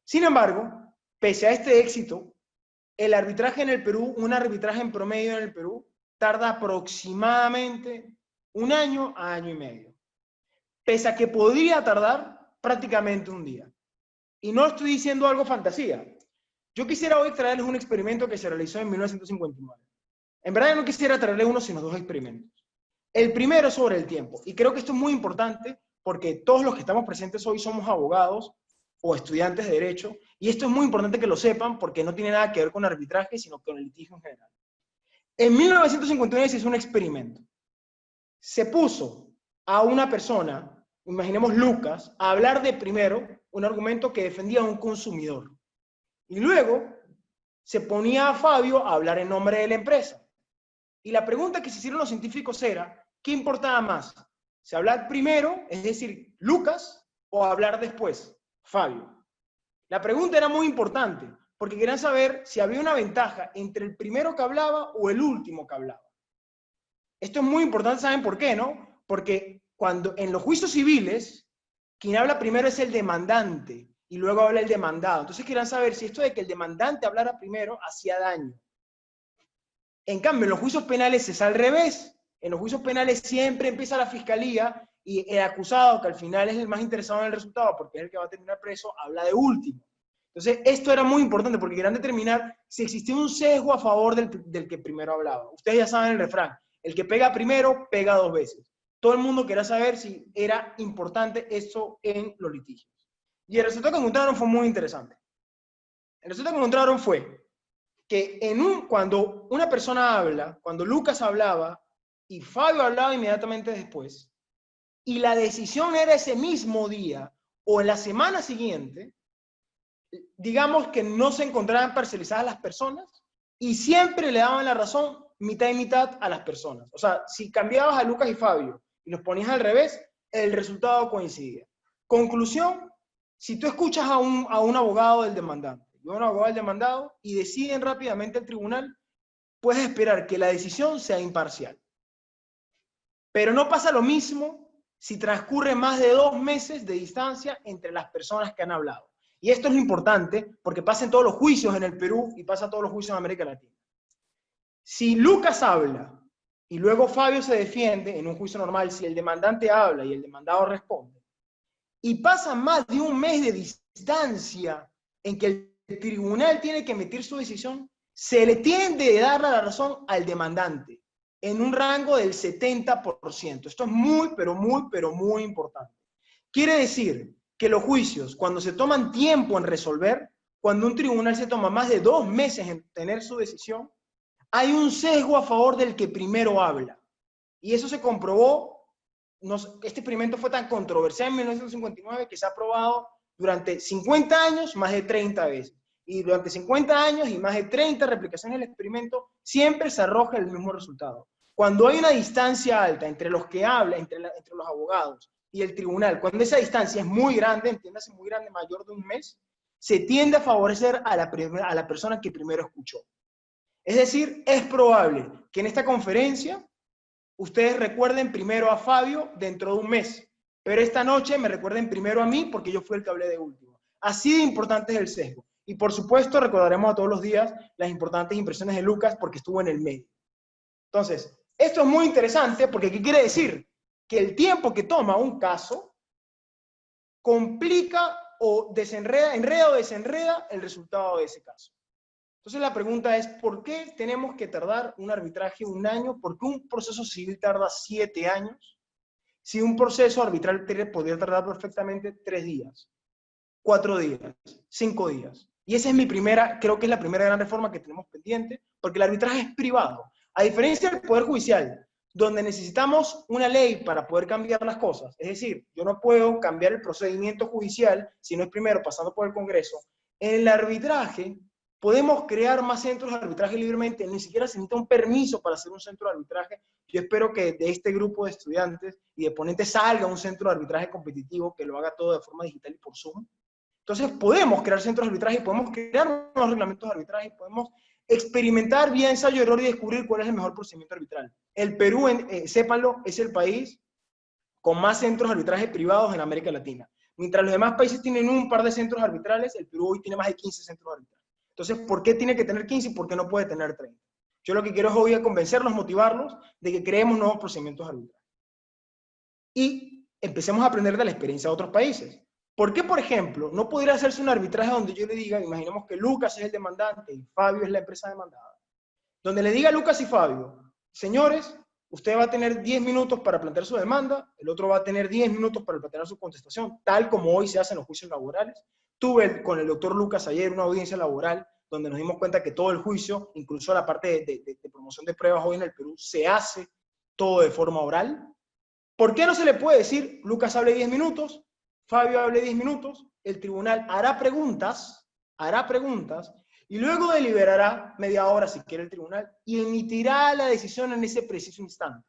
Sin embargo, pese a este éxito, el arbitraje en el Perú, un arbitraje en promedio en el Perú, tarda aproximadamente 1 año a 1 año y medio. Pese a que podría tardar prácticamente 1 día. Y no estoy diciendo algo fantasía. Yo quisiera hoy traerles un experimento que se realizó en 1959. En verdad no quisiera traerles uno, sino 2 experimentos. El primero es sobre el tiempo. Y creo que esto es muy importante porque todos los que estamos presentes hoy somos abogados o estudiantes de derecho. Y esto es muy importante que lo sepan porque no tiene nada que ver con arbitraje, sino con el litigio en general. En 1959 se hizo un experimento. Se puso a una persona, imaginemos Lucas, a hablar de primero un argumento que defendía a un consumidor. Y luego se ponía a Fabio a hablar en nombre de la empresa. Y la pregunta que se hicieron los científicos era, ¿qué importaba más? ¿Se hablar primero, es decir, Lucas, o hablar después, Fabio? La pregunta era muy importante, porque querían saber si había una ventaja entre el primero que hablaba o el último que hablaba. Esto es muy importante, ¿saben por qué, no? Porque cuando en los juicios civiles, quien habla primero es el demandante, y luego habla el demandado. Entonces querían saber si esto de que el demandante hablara primero hacía daño. En cambio, en los juicios penales es al revés. En los juicios penales siempre empieza la fiscalía y el acusado, que al final es el más interesado en el resultado, porque es el que va a terminar preso, habla de último. Entonces, esto era muy importante porque querían determinar si existía un sesgo a favor del que primero hablaba. Ustedes ya saben el refrán, el que pega primero, pega dos veces. Todo el mundo quería saber si era importante eso en los litigios. Y el resultado que encontraron fue muy interesante. El resultado que encontraron fue que cuando una persona habla, cuando Lucas hablaba y Fabio hablaba inmediatamente después, y la decisión era ese mismo día o en la semana siguiente, digamos que no se encontraban parcializadas las personas y siempre le daban la razón mitad y mitad a las personas. O sea, si cambiabas a Lucas y Fabio y los ponías al revés, el resultado coincidía. Conclusión, si tú escuchas a un abogado del demandante y a un abogado del demandado y deciden rápidamente el tribunal, puedes esperar que la decisión sea imparcial. Pero no pasa lo mismo si transcurre más de 2 meses de distancia entre las personas que han hablado. Y esto es lo importante porque pasa en todos los juicios en el Perú y pasa en todos los juicios en América Latina. Si Lucas habla y luego Fabio se defiende en un juicio normal, si el demandante habla y el demandado responde, y pasa más de 1 mes de distancia en que el tribunal tiene que emitir su decisión, se le tiende a dar la razón al demandante en un rango del 70%. Esto es muy, pero muy importante. Quiere decir que los juicios, cuando se toman tiempo en resolver, cuando un tribunal se toma más de 2 meses en tener su decisión, hay un sesgo a favor del que primero habla. Y eso se comprobó. Este experimento fue tan controversial en 1959 que se ha probado durante 50 años más de 30 veces. Y durante 50 años y más de 30 replicaciones del experimento, siempre se arroja el mismo resultado. Cuando hay una distancia alta entre los que hablan, entre los abogados y el tribunal, cuando esa distancia es muy grande, entiéndase muy grande, mayor de 1 mes, se tiende a favorecer a la persona que primero escuchó. Es decir, es probable que en esta conferencia ustedes recuerden primero a Fabio dentro de 1 mes, pero esta noche me recuerden primero a mí porque yo fui el que hablé de último. Así de importante es el sesgo. Y por supuesto recordaremos a todos los días las importantes impresiones de Lucas porque estuvo en el medio. Entonces, esto es muy interesante porque ¿qué quiere decir? Que el tiempo que toma un caso complica o enreda o desenreda el resultado de ese caso. Entonces la pregunta es, ¿por qué tenemos que tardar un arbitraje 1 año? ¿Por qué un proceso civil tarda 7 años? Si un proceso arbitral podría tardar perfectamente 3 días, 4 días, 5 días. Y esa es creo que es la primera gran reforma que tenemos pendiente, porque el arbitraje es privado. A diferencia del Poder Judicial, donde necesitamos una ley para poder cambiar las cosas. Es decir, yo no puedo cambiar el procedimiento judicial si no es primero pasando por el Congreso. En el arbitraje podemos crear más centros de arbitraje libremente, ni siquiera se necesita un permiso para hacer un centro de arbitraje. Yo espero que de este grupo de estudiantes y de ponentes salga un centro de arbitraje competitivo que lo haga todo de forma digital y por Zoom. Entonces podemos crear centros de arbitraje, podemos crear nuevos reglamentos de arbitraje, podemos experimentar vía ensayo, error y descubrir cuál es el mejor procedimiento arbitral. El Perú, sépanlo, es el país con más centros de arbitraje privados en América Latina. Mientras los demás países tienen un par de centros arbitrales, el Perú hoy tiene más de 15 centros de arbitraje. Entonces, ¿por qué tiene que tener 15 y por qué no puede tener 30? Yo lo que quiero es hoy convencerlos, motivarlos de que creemos nuevos procedimientos arbitrales. Y empecemos a aprender de la experiencia de otros países. ¿Por qué, por ejemplo, no podría hacerse un arbitraje donde yo le diga, imaginemos que Lucas es el demandante y Fabio es la empresa demandada, donde le diga a Lucas y Fabio, señores, usted va a tener 10 minutos para plantear su demanda, el otro va a tener 10 minutos para plantear su contestación, tal como hoy se hace en los juicios laborales? Tuve con el doctor Lucas ayer una audiencia laboral donde nos dimos cuenta que todo el juicio, incluso la parte de promoción de pruebas hoy en el Perú, se hace todo de forma oral. ¿Por qué no se le puede decir, Lucas hable 10 minutos, Fabio hable 10 minutos, el tribunal hará preguntas, y luego deliberará media hora si quiere el tribunal, y emitirá la decisión en ese preciso instante?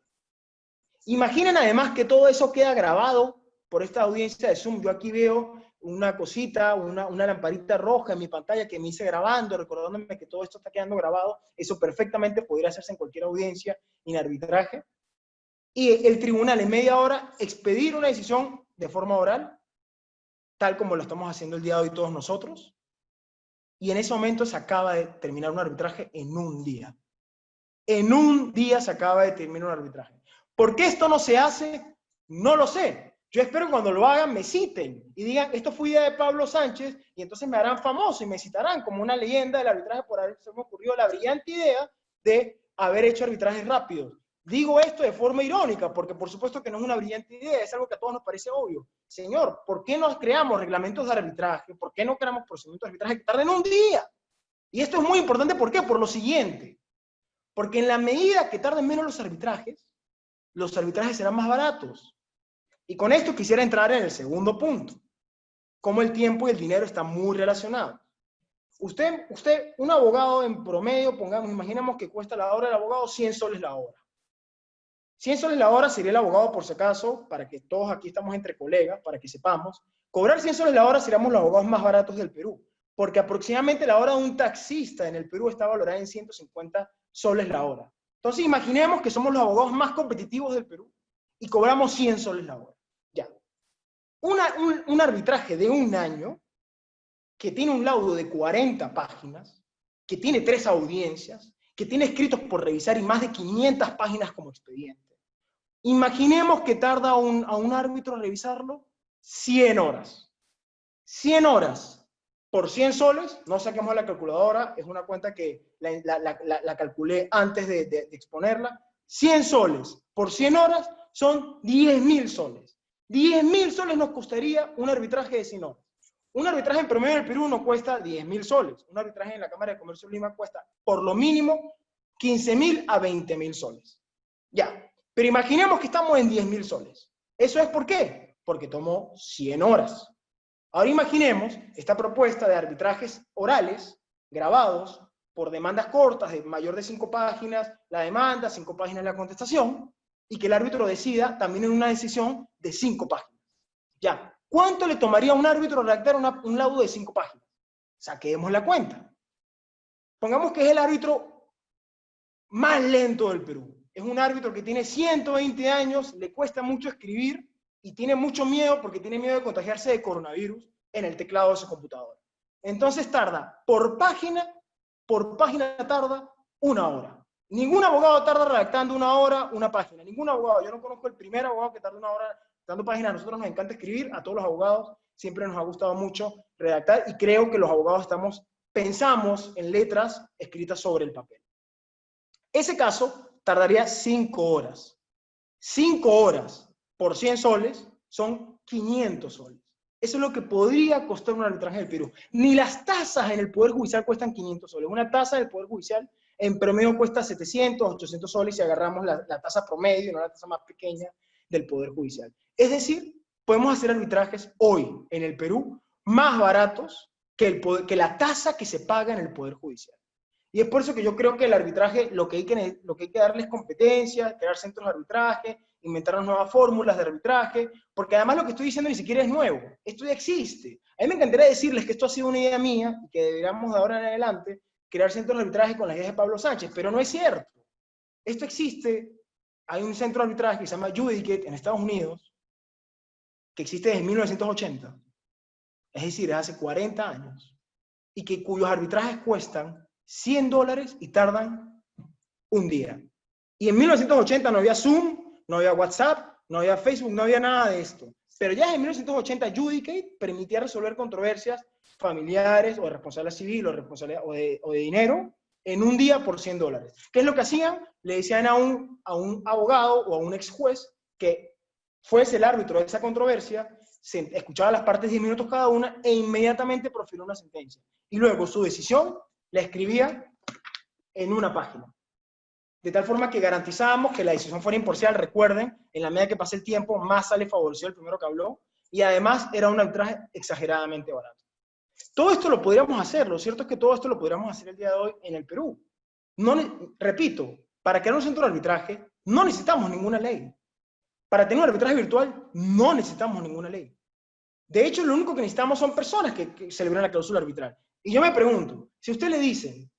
Imaginen además que todo eso queda grabado por esta audiencia de Zoom. Yo aquí veo una cosita, una lamparita roja en mi pantalla que me hice grabando, recordándome que todo esto está quedando grabado. Eso perfectamente podría hacerse en cualquier audiencia en arbitraje. Y el tribunal en media hora expedir una decisión de forma oral, tal como lo estamos haciendo el día de hoy todos nosotros. Y en ese momento se acaba de terminar un arbitraje en un día. En un día se acaba de terminar un arbitraje. ¿Por qué esto no se hace? No lo sé. Yo espero que cuando lo hagan me citen y digan, esto fue idea de Pablo Sánchez, y entonces me harán famoso y me citarán como una leyenda del arbitraje por haberse me ocurrido la brillante idea de haber hecho arbitrajes rápidos. Digo esto de forma irónica, porque por supuesto que no es una brillante idea, es algo que a todos nos parece obvio. Señor, ¿por qué no creamos reglamentos de arbitraje? ¿Por qué no creamos procedimientos de arbitraje que tarden un día? Y esto es muy importante, ¿por qué? Por lo siguiente. Porque en la medida que tarden menos los arbitrajes serán más baratos. Y con esto quisiera entrar en el segundo punto. Cómo el tiempo y el dinero están muy relacionados. Un abogado en promedio, imaginemos que cuesta la hora del abogado 100 soles la hora. 100 soles la hora sería el abogado, por si acaso, para que todos aquí estamos entre colegas, para que sepamos. Cobrar 100 soles la hora seríamos los abogados más baratos del Perú. Porque aproximadamente la hora de un taxista en el Perú está valorada en 150 soles la hora. Entonces imaginemos que somos los abogados más competitivos del Perú y cobramos 100 soles la hora. Ya. Un arbitraje de un año que tiene un laudo de 40 páginas, que tiene 3 audiencias, que tiene escritos por revisar y más de 500 páginas como expediente. Imaginemos que tarda a un árbitro revisarlo 100 horas. 100 horas. Por 100 soles, no saquemos la calculadora, es una cuenta que la calculé antes de exponerla. 100 soles por 100 horas son 10.000 soles. 10.000 soles nos costaría un arbitraje de 100 horas. Un arbitraje en promedio del Perú no cuesta 10.000 soles. Un arbitraje en la Cámara de Comercio de Lima cuesta por lo mínimo 15.000 a 20.000 soles. Ya, pero imaginemos que estamos en 10.000 soles. ¿Eso es por qué? Porque tomó 100 horas. Ahora imaginemos esta propuesta de arbitrajes orales, grabados, por demandas cortas, de mayor de 5 páginas, la demanda, 5 páginas la contestación, y que el árbitro decida también en una decisión de 5 páginas. Ya, ¿cuánto le tomaría a un árbitro redactar un laudo de 5 páginas? Saquemos la cuenta. Pongamos que es el árbitro más lento del Perú. Es un árbitro que tiene 120 años, le cuesta mucho escribir, y tiene mucho miedo porque tiene miedo de contagiarse de coronavirus en el teclado de su computadora. Entonces tarda, por página tarda 1 hora. Ningún abogado tarda redactando 1 hora, una página. Ningún abogado. Yo no conozco el primer abogado que tarde 1 hora redactando páginas. A nosotros nos encanta escribir, a todos los abogados siempre nos ha gustado mucho redactar, y creo que los abogados pensamos en letras escritas sobre el papel. Ese caso tardaría 5 horas. 5 horas por 100 soles son 500 soles. Eso es lo que podría costar un arbitraje en el Perú. Ni las tasas en el Poder Judicial cuestan 500 soles. Una tasa del Poder Judicial en promedio cuesta 700, 800 soles si agarramos la tasa promedio, no la tasa más pequeña del Poder Judicial. Es decir, podemos hacer arbitrajes hoy en el Perú más baratos que la tasa que se paga en el Poder Judicial. Y es por eso que yo creo que el arbitraje, lo que hay que darle es competencia, crear centros de arbitraje, inventar nuevas fórmulas de arbitraje, porque además lo que estoy diciendo ni siquiera es nuevo, esto ya existe. A mí me encantaría decirles que esto ha sido una idea mía y que deberíamos de ahora en adelante crear centros de arbitraje con las ideas de Pablo Sánchez, pero no es cierto. Esto existe, hay un centro de arbitraje que se llama Judicate en Estados Unidos, que existe desde 1980, es decir, hace 40 años, y cuyos arbitrajes cuestan $100 y tardan un día. Y en 1980 no había Zoom, no había WhatsApp, no había Facebook, no había nada de esto. Pero ya en 1980 Judicate permitía resolver controversias familiares o de responsabilidad civil o de dinero en un día por $100. ¿Qué es lo que hacían? Le decían a un abogado o a un ex juez que fuese el árbitro de esa controversia, escuchaba las partes 10 minutos cada una e inmediatamente profirió una sentencia. Y luego su decisión la escribía en una página. de tal forma que garantizábamos que la decisión fuera imparcial. Recuerden, en la medida que pase el tiempo, más sale favorecido el primero que habló, y además era un arbitraje exageradamente barato. Todo esto lo podríamos hacer, lo cierto es que todo esto lo podríamos hacer el día de hoy en el Perú. Repito, para crear un centro de arbitraje no necesitamos ninguna ley. Para tener un arbitraje virtual no necesitamos ninguna ley. De hecho, lo único que necesitamos son personas que celebren la cláusula arbitral. Y yo me pregunto, si usted le dice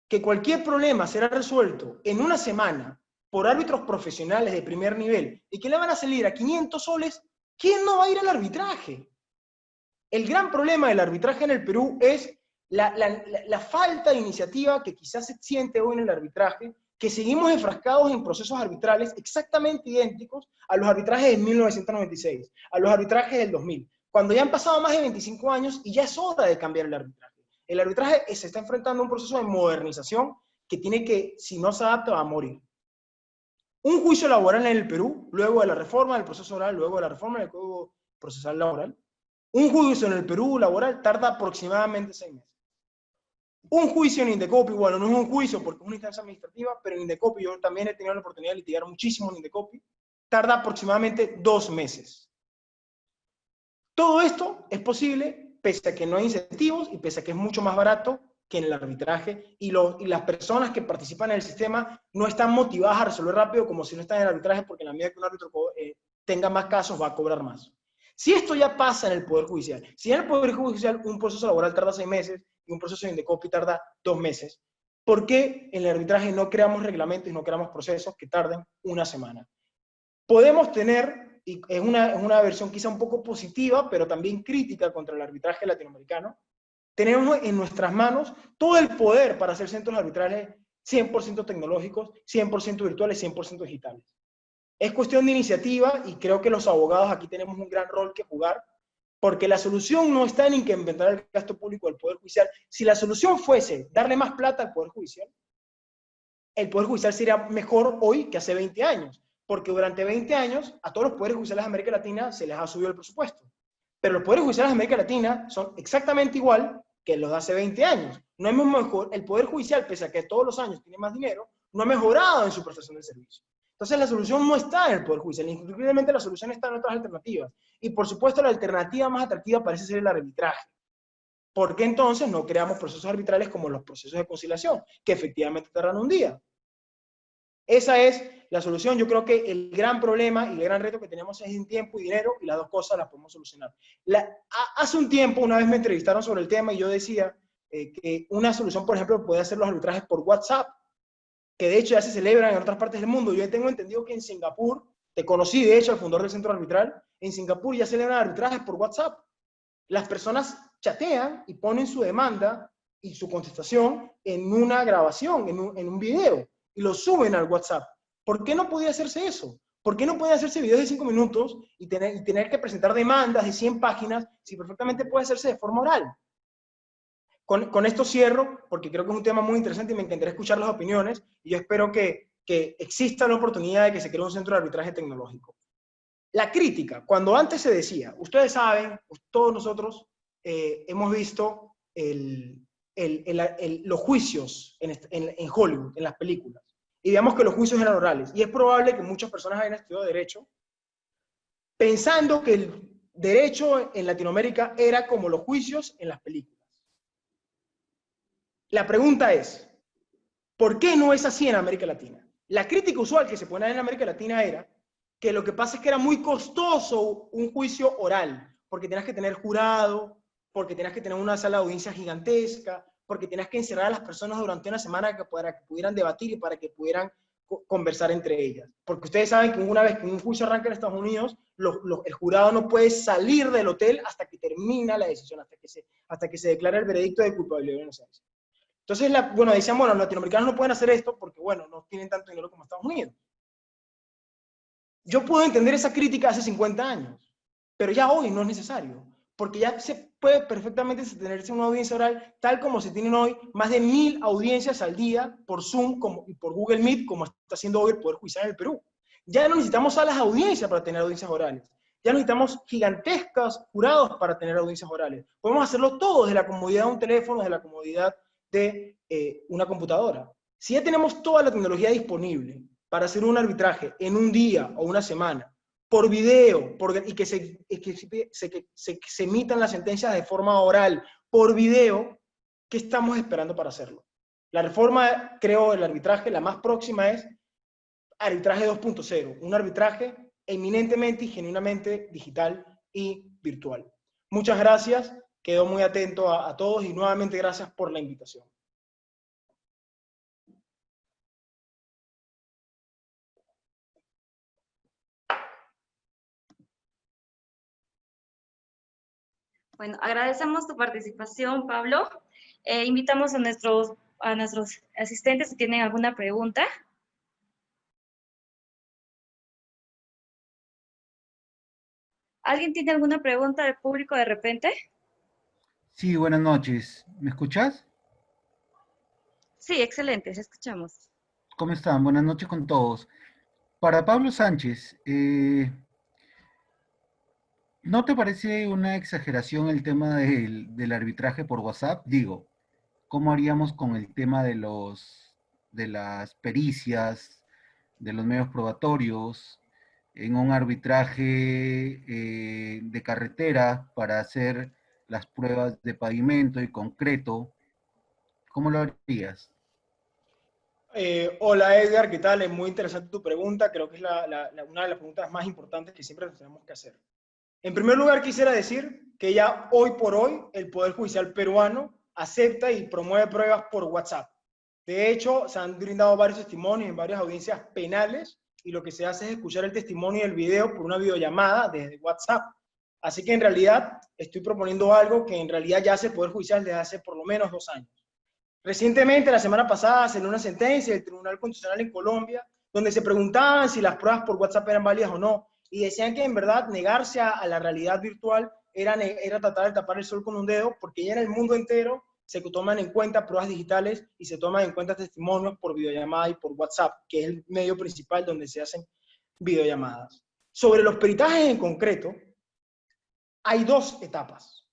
que cualquier problema será resuelto en una semana por árbitros profesionales de primer nivel y que le van a salir a 500 soles, ¿quién no va a ir al arbitraje? El gran problema del arbitraje en el Perú es la falta de iniciativa que quizás se siente hoy en el arbitraje, que seguimos enfrascados en procesos arbitrales exactamente idénticos a los arbitrajes de 1996, a los arbitrajes del 2000, cuando ya han pasado más de 25 años y ya es hora de cambiar el arbitraje. El arbitraje se está enfrentando a un proceso de modernización que tiene que, si no se adapta, va a morir. Un juicio laboral en el Perú, luego de la reforma del proceso oral, luego de la reforma del Código Procesal Laboral, un juicio en el Perú laboral tarda aproximadamente 6 meses. Un juicio en Indecopi, bueno, no es un juicio porque es una instancia administrativa, pero en Indecopi, yo también he tenido la oportunidad de litigar muchísimo en Indecopi, tarda aproximadamente 2 meses. Todo esto es posible pese a que no hay incentivos y pese a que es mucho más barato que en el arbitraje, y las personas que participan en el sistema no están motivadas a resolver rápido como si no están en el arbitraje, porque en la medida que un árbitro tenga más casos va a cobrar más. Si esto ya pasa en el Poder Judicial, si en el Poder Judicial un proceso laboral tarda 6 meses y un proceso de Indecopi tarda 2 meses, ¿por qué en el arbitraje no creamos reglamentos y no creamos procesos que tarden una semana? Podemos tener, y es una versión quizá un poco positiva, pero también crítica contra el arbitraje latinoamericano, tenemos en nuestras manos todo el poder para hacer centros arbitrales 100% tecnológicos, 100% virtuales, 100% digitales. Es cuestión de iniciativa y creo que los abogados aquí tenemos un gran rol que jugar, porque la solución no está en incrementar el gasto público del Poder Judicial. Si la solución fuese darle más plata al Poder Judicial, el Poder Judicial sería mejor hoy que hace 20 años, porque durante 20 años a todos los poderes judiciales de América Latina se les ha subido el presupuesto. Pero los poderes judiciales de América Latina son exactamente igual que los de hace 20 años. No hemos mejorado, el Poder Judicial, pese a que todos los años tiene más dinero, no ha mejorado en su prestación de servicio. Entonces la solución no está en el Poder Judicial, indiscutiblemente la solución está en otras alternativas. Y por supuesto la alternativa más atractiva parece ser el arbitraje. ¿Por qué entonces no creamos procesos arbitrales como los procesos de conciliación, que efectivamente tardan un día? Esa es la solución. Yo creo que el gran problema y el gran reto que tenemos es en tiempo y dinero, y las dos cosas las podemos solucionar. Hace un tiempo, una vez me entrevistaron sobre el tema y yo decía que una solución, por ejemplo, puede ser los arbitrajes por WhatsApp, que de hecho ya se celebran en otras partes del mundo. Yo tengo entendido que en Singapur, te conocí de hecho al fundador del centro arbitral, en Singapur ya celebran arbitrajes por WhatsApp. Las personas chatean y ponen su demanda y su contestación en una grabación, en un video, y lo suben al WhatsApp. ¿Por qué no podía hacerse eso? ¿Por qué no puede hacerse videos de 5 minutos y tener que presentar demandas de 100 páginas si perfectamente puede hacerse de forma oral? Con esto cierro, porque creo que es un tema muy interesante y me encantaría escuchar las opiniones, y yo espero que exista la oportunidad de que se cree un centro de arbitraje tecnológico. La crítica, cuando antes se decía, ustedes saben, todos nosotros hemos visto los juicios en Hollywood, en las películas, y digamos que los juicios eran orales, y es probable que muchas personas hayan estudiado Derecho pensando que el derecho en Latinoamérica era como los juicios en las películas. La pregunta es, ¿por qué no es así en América Latina? La crítica usual que se ponía en América Latina era que lo que pasa es que era muy costoso un juicio oral, porque tenías que tener jurado, porque tenías que tener una sala de audiencia gigantesca, porque tenías que encerrar a las personas durante una semana para que pudieran debatir y para que pudieran conversar entre ellas. Porque ustedes saben que una vez que un juicio arranca en Estados Unidos, el jurado no puede salir del hotel hasta que termina la decisión, hasta que se declara el veredicto de culpabilidad o inocencia. Entonces, decían, bueno, los latinoamericanos no pueden hacer esto porque, bueno, no tienen tanto dinero como Estados Unidos. Yo puedo entender esa crítica hace 50 años, pero ya hoy no es necesario, porque ya se puede perfectamente tenerse una audiencia oral tal como se tienen hoy más de 1000 audiencias al día por Zoom y por Google Meet, como está haciendo hoy el Poder Judicial en el Perú. Ya no necesitamos salas de audiencia para tener audiencias orales. Ya no necesitamos gigantescos jurados para tener audiencias orales. Podemos hacerlo todo desde la comodidad de un teléfono, desde la comodidad de una computadora. Si ya tenemos toda la tecnología disponible para hacer un arbitraje en un día o una semana, por video, y que se emitan las sentencias de forma oral, por video, ¿qué estamos esperando para hacerlo? La reforma, creo, del arbitraje, la más próxima es arbitraje 2.0, un arbitraje eminentemente y genuinamente digital y virtual. Muchas gracias, quedo muy atento a todos y nuevamente gracias por la invitación. Bueno, agradecemos tu participación, Pablo. Invitamos a nuestros asistentes si tienen alguna pregunta. ¿Alguien tiene alguna pregunta del público de repente? Sí, buenas noches. ¿Me escuchas? Sí, excelente, te escuchamos. ¿Cómo están? Buenas noches con todos. Para Pablo Sánchez, ¿no te parece una exageración el tema del arbitraje por WhatsApp? Digo, ¿cómo haríamos con el tema de las pericias, de los medios probatorios, en un arbitraje de carretera para hacer las pruebas de pavimento y concreto? ¿Cómo lo harías? Hola Edgar, ¿qué tal? Es muy interesante tu pregunta, creo que es una de las preguntas más importantes que siempre nos tenemos que hacer. En primer lugar, quisiera decir que ya hoy por hoy el Poder Judicial peruano acepta y promueve pruebas por WhatsApp. De hecho, se han brindado varios testimonios en varias audiencias penales y lo que se hace es escuchar el testimonio y el video por una videollamada desde WhatsApp. Así que en realidad estoy proponiendo algo que en realidad ya hace el Poder Judicial desde hace por lo menos 2 años. Recientemente, la semana pasada, salió una sentencia del Tribunal Constitucional en Colombia donde se preguntaban si las pruebas por WhatsApp eran válidas o no, y decían que en verdad negarse a la realidad virtual era tratar de tapar el sol con un dedo, porque ya en el mundo entero se toman en cuenta pruebas digitales y se toman en cuenta testimonios por videollamada y por WhatsApp, que es el medio principal donde se hacen videollamadas. Sobre los peritajes en concreto, hay 2 etapas,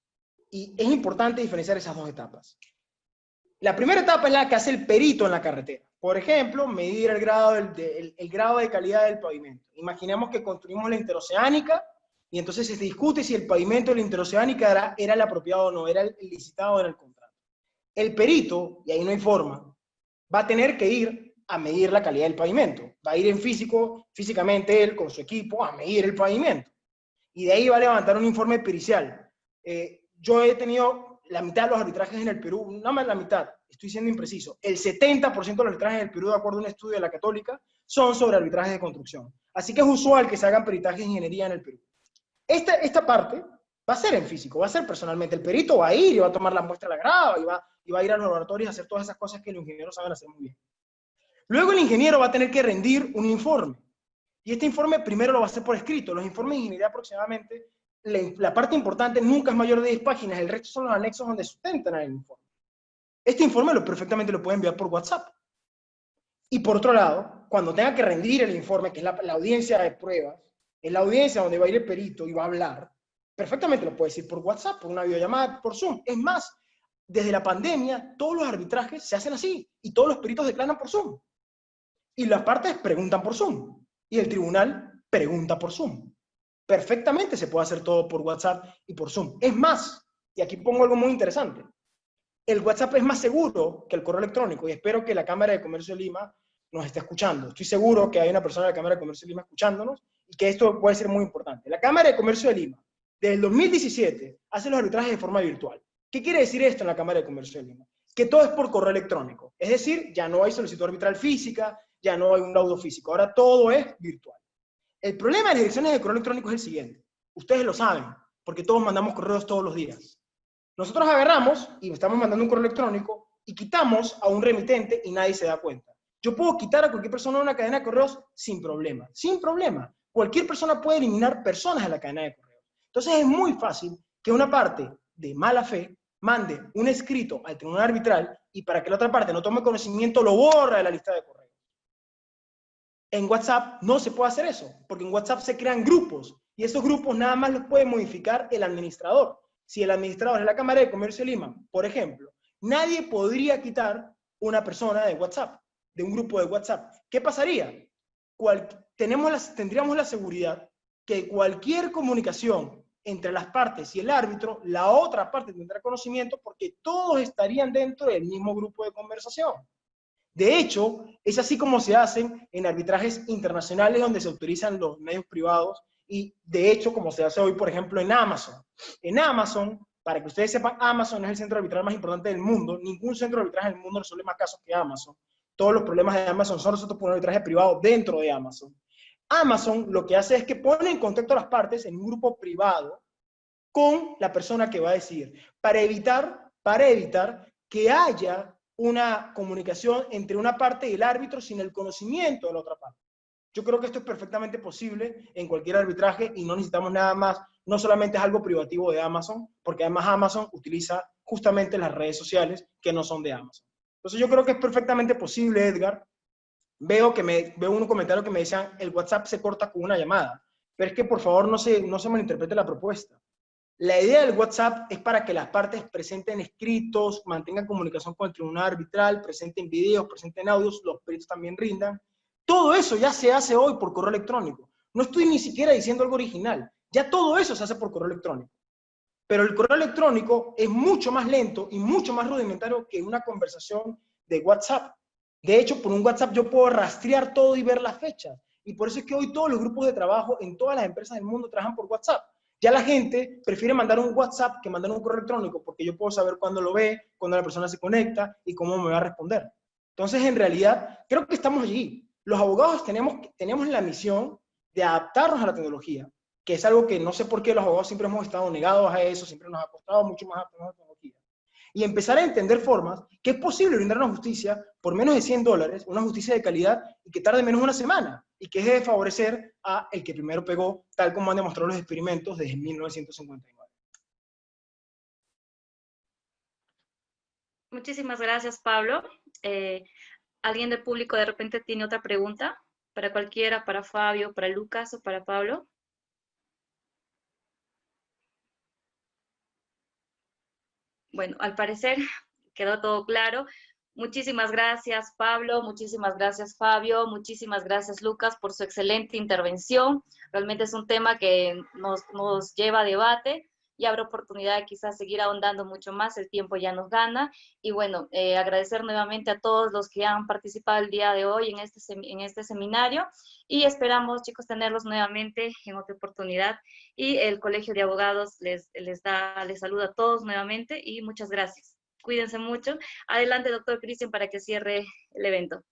y es importante diferenciar esas 2 etapas. La primera etapa es la que hace el perito en la carretera. Por ejemplo, medir el grado de calidad del pavimento. Imaginemos que construimos la interoceánica y entonces se discute si el pavimento de la interoceánica era el apropiado o no, era el licitado o era el contrato. El perito, y ahí no hay forma, va a tener que ir a medir la calidad del pavimento. Va a ir físicamente él con su equipo a medir el pavimento. Y de ahí va a levantar un informe pericial. Yo he tenido la mitad de los arbitrajes en el Perú, no más la mitad, estoy siendo impreciso, el 70% de los arbitrajes en el Perú, de acuerdo a un estudio de la Católica, son sobre arbitrajes de construcción. Así que es usual que se hagan peritajes de ingeniería en el Perú. Esta parte va a ser en físico, va a ser personalmente. El perito va a ir y va a tomar la muestra de la grava y va a ir a los laboratorios a hacer todas esas cosas que los ingenieros saben hacer muy bien. Luego el ingeniero va a tener que rendir un informe. Y este informe primero lo va a hacer por escrito. Los informes de ingeniería aproximadamente, la parte importante nunca es mayor de 10 páginas, el resto son los anexos donde sustentan el informe. Este informe perfectamente lo puede enviar por WhatsApp. Y por otro lado, cuando tenga que rendir el informe, que es la audiencia de pruebas, es la audiencia donde va a ir el perito y va a hablar, perfectamente lo puede decir por WhatsApp, por una videollamada, por Zoom. Es más, desde la pandemia, todos los arbitrajes se hacen así, y todos los peritos declaran por Zoom. Y las partes preguntan por Zoom, y el tribunal pregunta por Zoom. Perfectamente se puede hacer todo por WhatsApp y por Zoom. Es más, y aquí pongo algo muy interesante, el WhatsApp es más seguro que el correo electrónico, y espero que la Cámara de Comercio de Lima nos esté escuchando. Estoy seguro que hay una persona de la Cámara de Comercio de Lima escuchándonos, y que esto puede ser muy importante. La Cámara de Comercio de Lima, desde el 2017, hace los arbitrajes de forma virtual. ¿Qué quiere decir esto en la Cámara de Comercio de Lima? Que todo es por correo electrónico. Es decir, ya no hay solicitud arbitral física, ya no hay un laudo físico, ahora todo es virtual. El problema de las direcciones de correo electrónico es el siguiente. Ustedes lo saben, porque todos mandamos correos todos los días. Nosotros agarramos y estamos mandando un correo electrónico y quitamos a un remitente y nadie se da cuenta. Yo puedo quitar a cualquier persona de una cadena de correos sin problema. Sin problema. Cualquier persona puede eliminar personas de la cadena de correos. Entonces es muy fácil que una parte de mala fe mande un escrito al tribunal arbitral y para que la otra parte no tome conocimiento lo borra de la lista de correos. En WhatsApp no se puede hacer eso, porque en WhatsApp se crean grupos y esos grupos nada más los puede modificar el administrador. Si el administrador es la Cámara de Comercio de Lima, por ejemplo, nadie podría quitar una persona de WhatsApp. de un grupo de WhatsApp, ¿qué pasaría? Tendríamos la seguridad que cualquier comunicación entre las partes y el árbitro, la otra parte tendrá conocimiento porque todos estarían dentro del mismo grupo de conversación. De hecho, es así como se hacen en arbitrajes internacionales donde se utilizan los medios privados y de hecho como se hace hoy, por ejemplo, en Amazon. En Amazon, para que ustedes sepan, Amazon es el centro arbitral más importante del mundo. Ningún centro de arbitraje del mundo resuelve más casos que Amazon. Todos los problemas de Amazon son resueltos por un arbitraje privado dentro de Amazon. Amazon lo que hace es que pone en contacto a las partes en un grupo privado con la persona que va a decidir, para evitar que haya una comunicación entre una parte y el árbitro sin el conocimiento de la otra parte. Yo creo que esto es perfectamente posible en cualquier arbitraje y no necesitamos nada más, no solamente es algo privativo de Amazon, porque además Amazon utiliza justamente las redes sociales que no son de Amazon. Entonces yo creo que es perfectamente posible, Edgar. Veo un comentario que me decían, el WhatsApp se corta con una llamada, pero es que por favor no se malinterprete la propuesta. La idea del WhatsApp es para que las partes presenten escritos, mantengan comunicación con el tribunal arbitral, presenten videos, presenten audios, los peritos también rindan. Todo eso ya se hace hoy por correo electrónico. No estoy ni siquiera diciendo algo original. Ya todo eso se hace por correo electrónico. Pero el correo electrónico es mucho más lento y mucho más rudimentario que una conversación de WhatsApp. De hecho, por un WhatsApp yo puedo rastrear todo y ver las fechas. Y por eso es que hoy todos los grupos de trabajo en todas las empresas del mundo trabajan por WhatsApp. Ya la gente prefiere mandar un WhatsApp que mandar un correo electrónico porque yo puedo saber cuándo lo ve, cuándo la persona se conecta y cómo me va a responder. Entonces, en realidad, creo que estamos allí. Los abogados tenemos la misión de adaptarnos a la tecnología, que es algo que no sé por qué los abogados siempre hemos estado negados a eso, siempre nos ha costado mucho más adaptarnos a la tecnología. Y empezar a entender formas que es posible brindar una justicia por menos de $100, una justicia de calidad y que tarde menos de una semana, y que deje de favorecer a el que primero pegó, tal como han demostrado los experimentos desde 1959. Muchísimas gracias, Pablo. ¿Alguien del público de repente tiene otra pregunta? Para cualquiera, para Fabio, para Lucas o para Pablo. Bueno, al parecer quedó todo claro. Muchísimas gracias, Pablo, muchísimas gracias, Fabio, muchísimas gracias, Lucas, por su excelente intervención. Realmente es un tema que nos lleva a debate y habrá oportunidad de quizás seguir ahondando mucho más, el tiempo ya nos gana. Y bueno, agradecer nuevamente a todos los que han participado el día de hoy en este seminario y esperamos, chicos, tenerlos nuevamente en otra oportunidad. Y el Colegio de Abogados les saluda a todos nuevamente y muchas gracias. Cuídense mucho. Adelante, doctor Cristian, para que cierre el evento.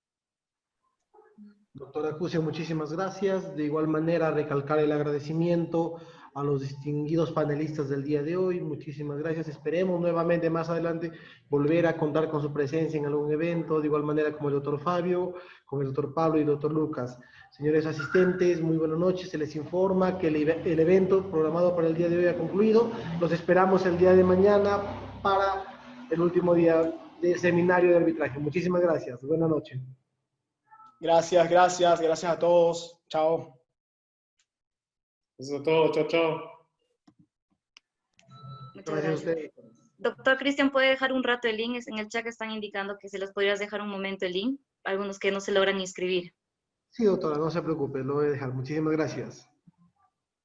Doctora Cusia, muchísimas gracias. De igual manera, recalcar el agradecimiento a los distinguidos panelistas del día de hoy. Muchísimas gracias. Esperemos nuevamente más adelante volver a contar con su presencia en algún evento, de igual manera como el doctor Fabio, con el doctor Pablo y el doctor Lucas. Señores asistentes, muy buenas noches. Se les informa que el evento programado para el día de hoy ha concluido. Los esperamos el día de mañana para el último día del seminario de arbitraje. Muchísimas gracias. Buenas noches. Gracias a todos. Chao. Eso es todo. Chao, chao. Muchas gracias. Doctor Cristian, ¿puede dejar un rato el link? En el chat están indicando que se les podrías dejar un momento el link. Algunos que no se logran inscribir. Sí, doctora, no se preocupe, lo voy a dejar. Muchísimas gracias.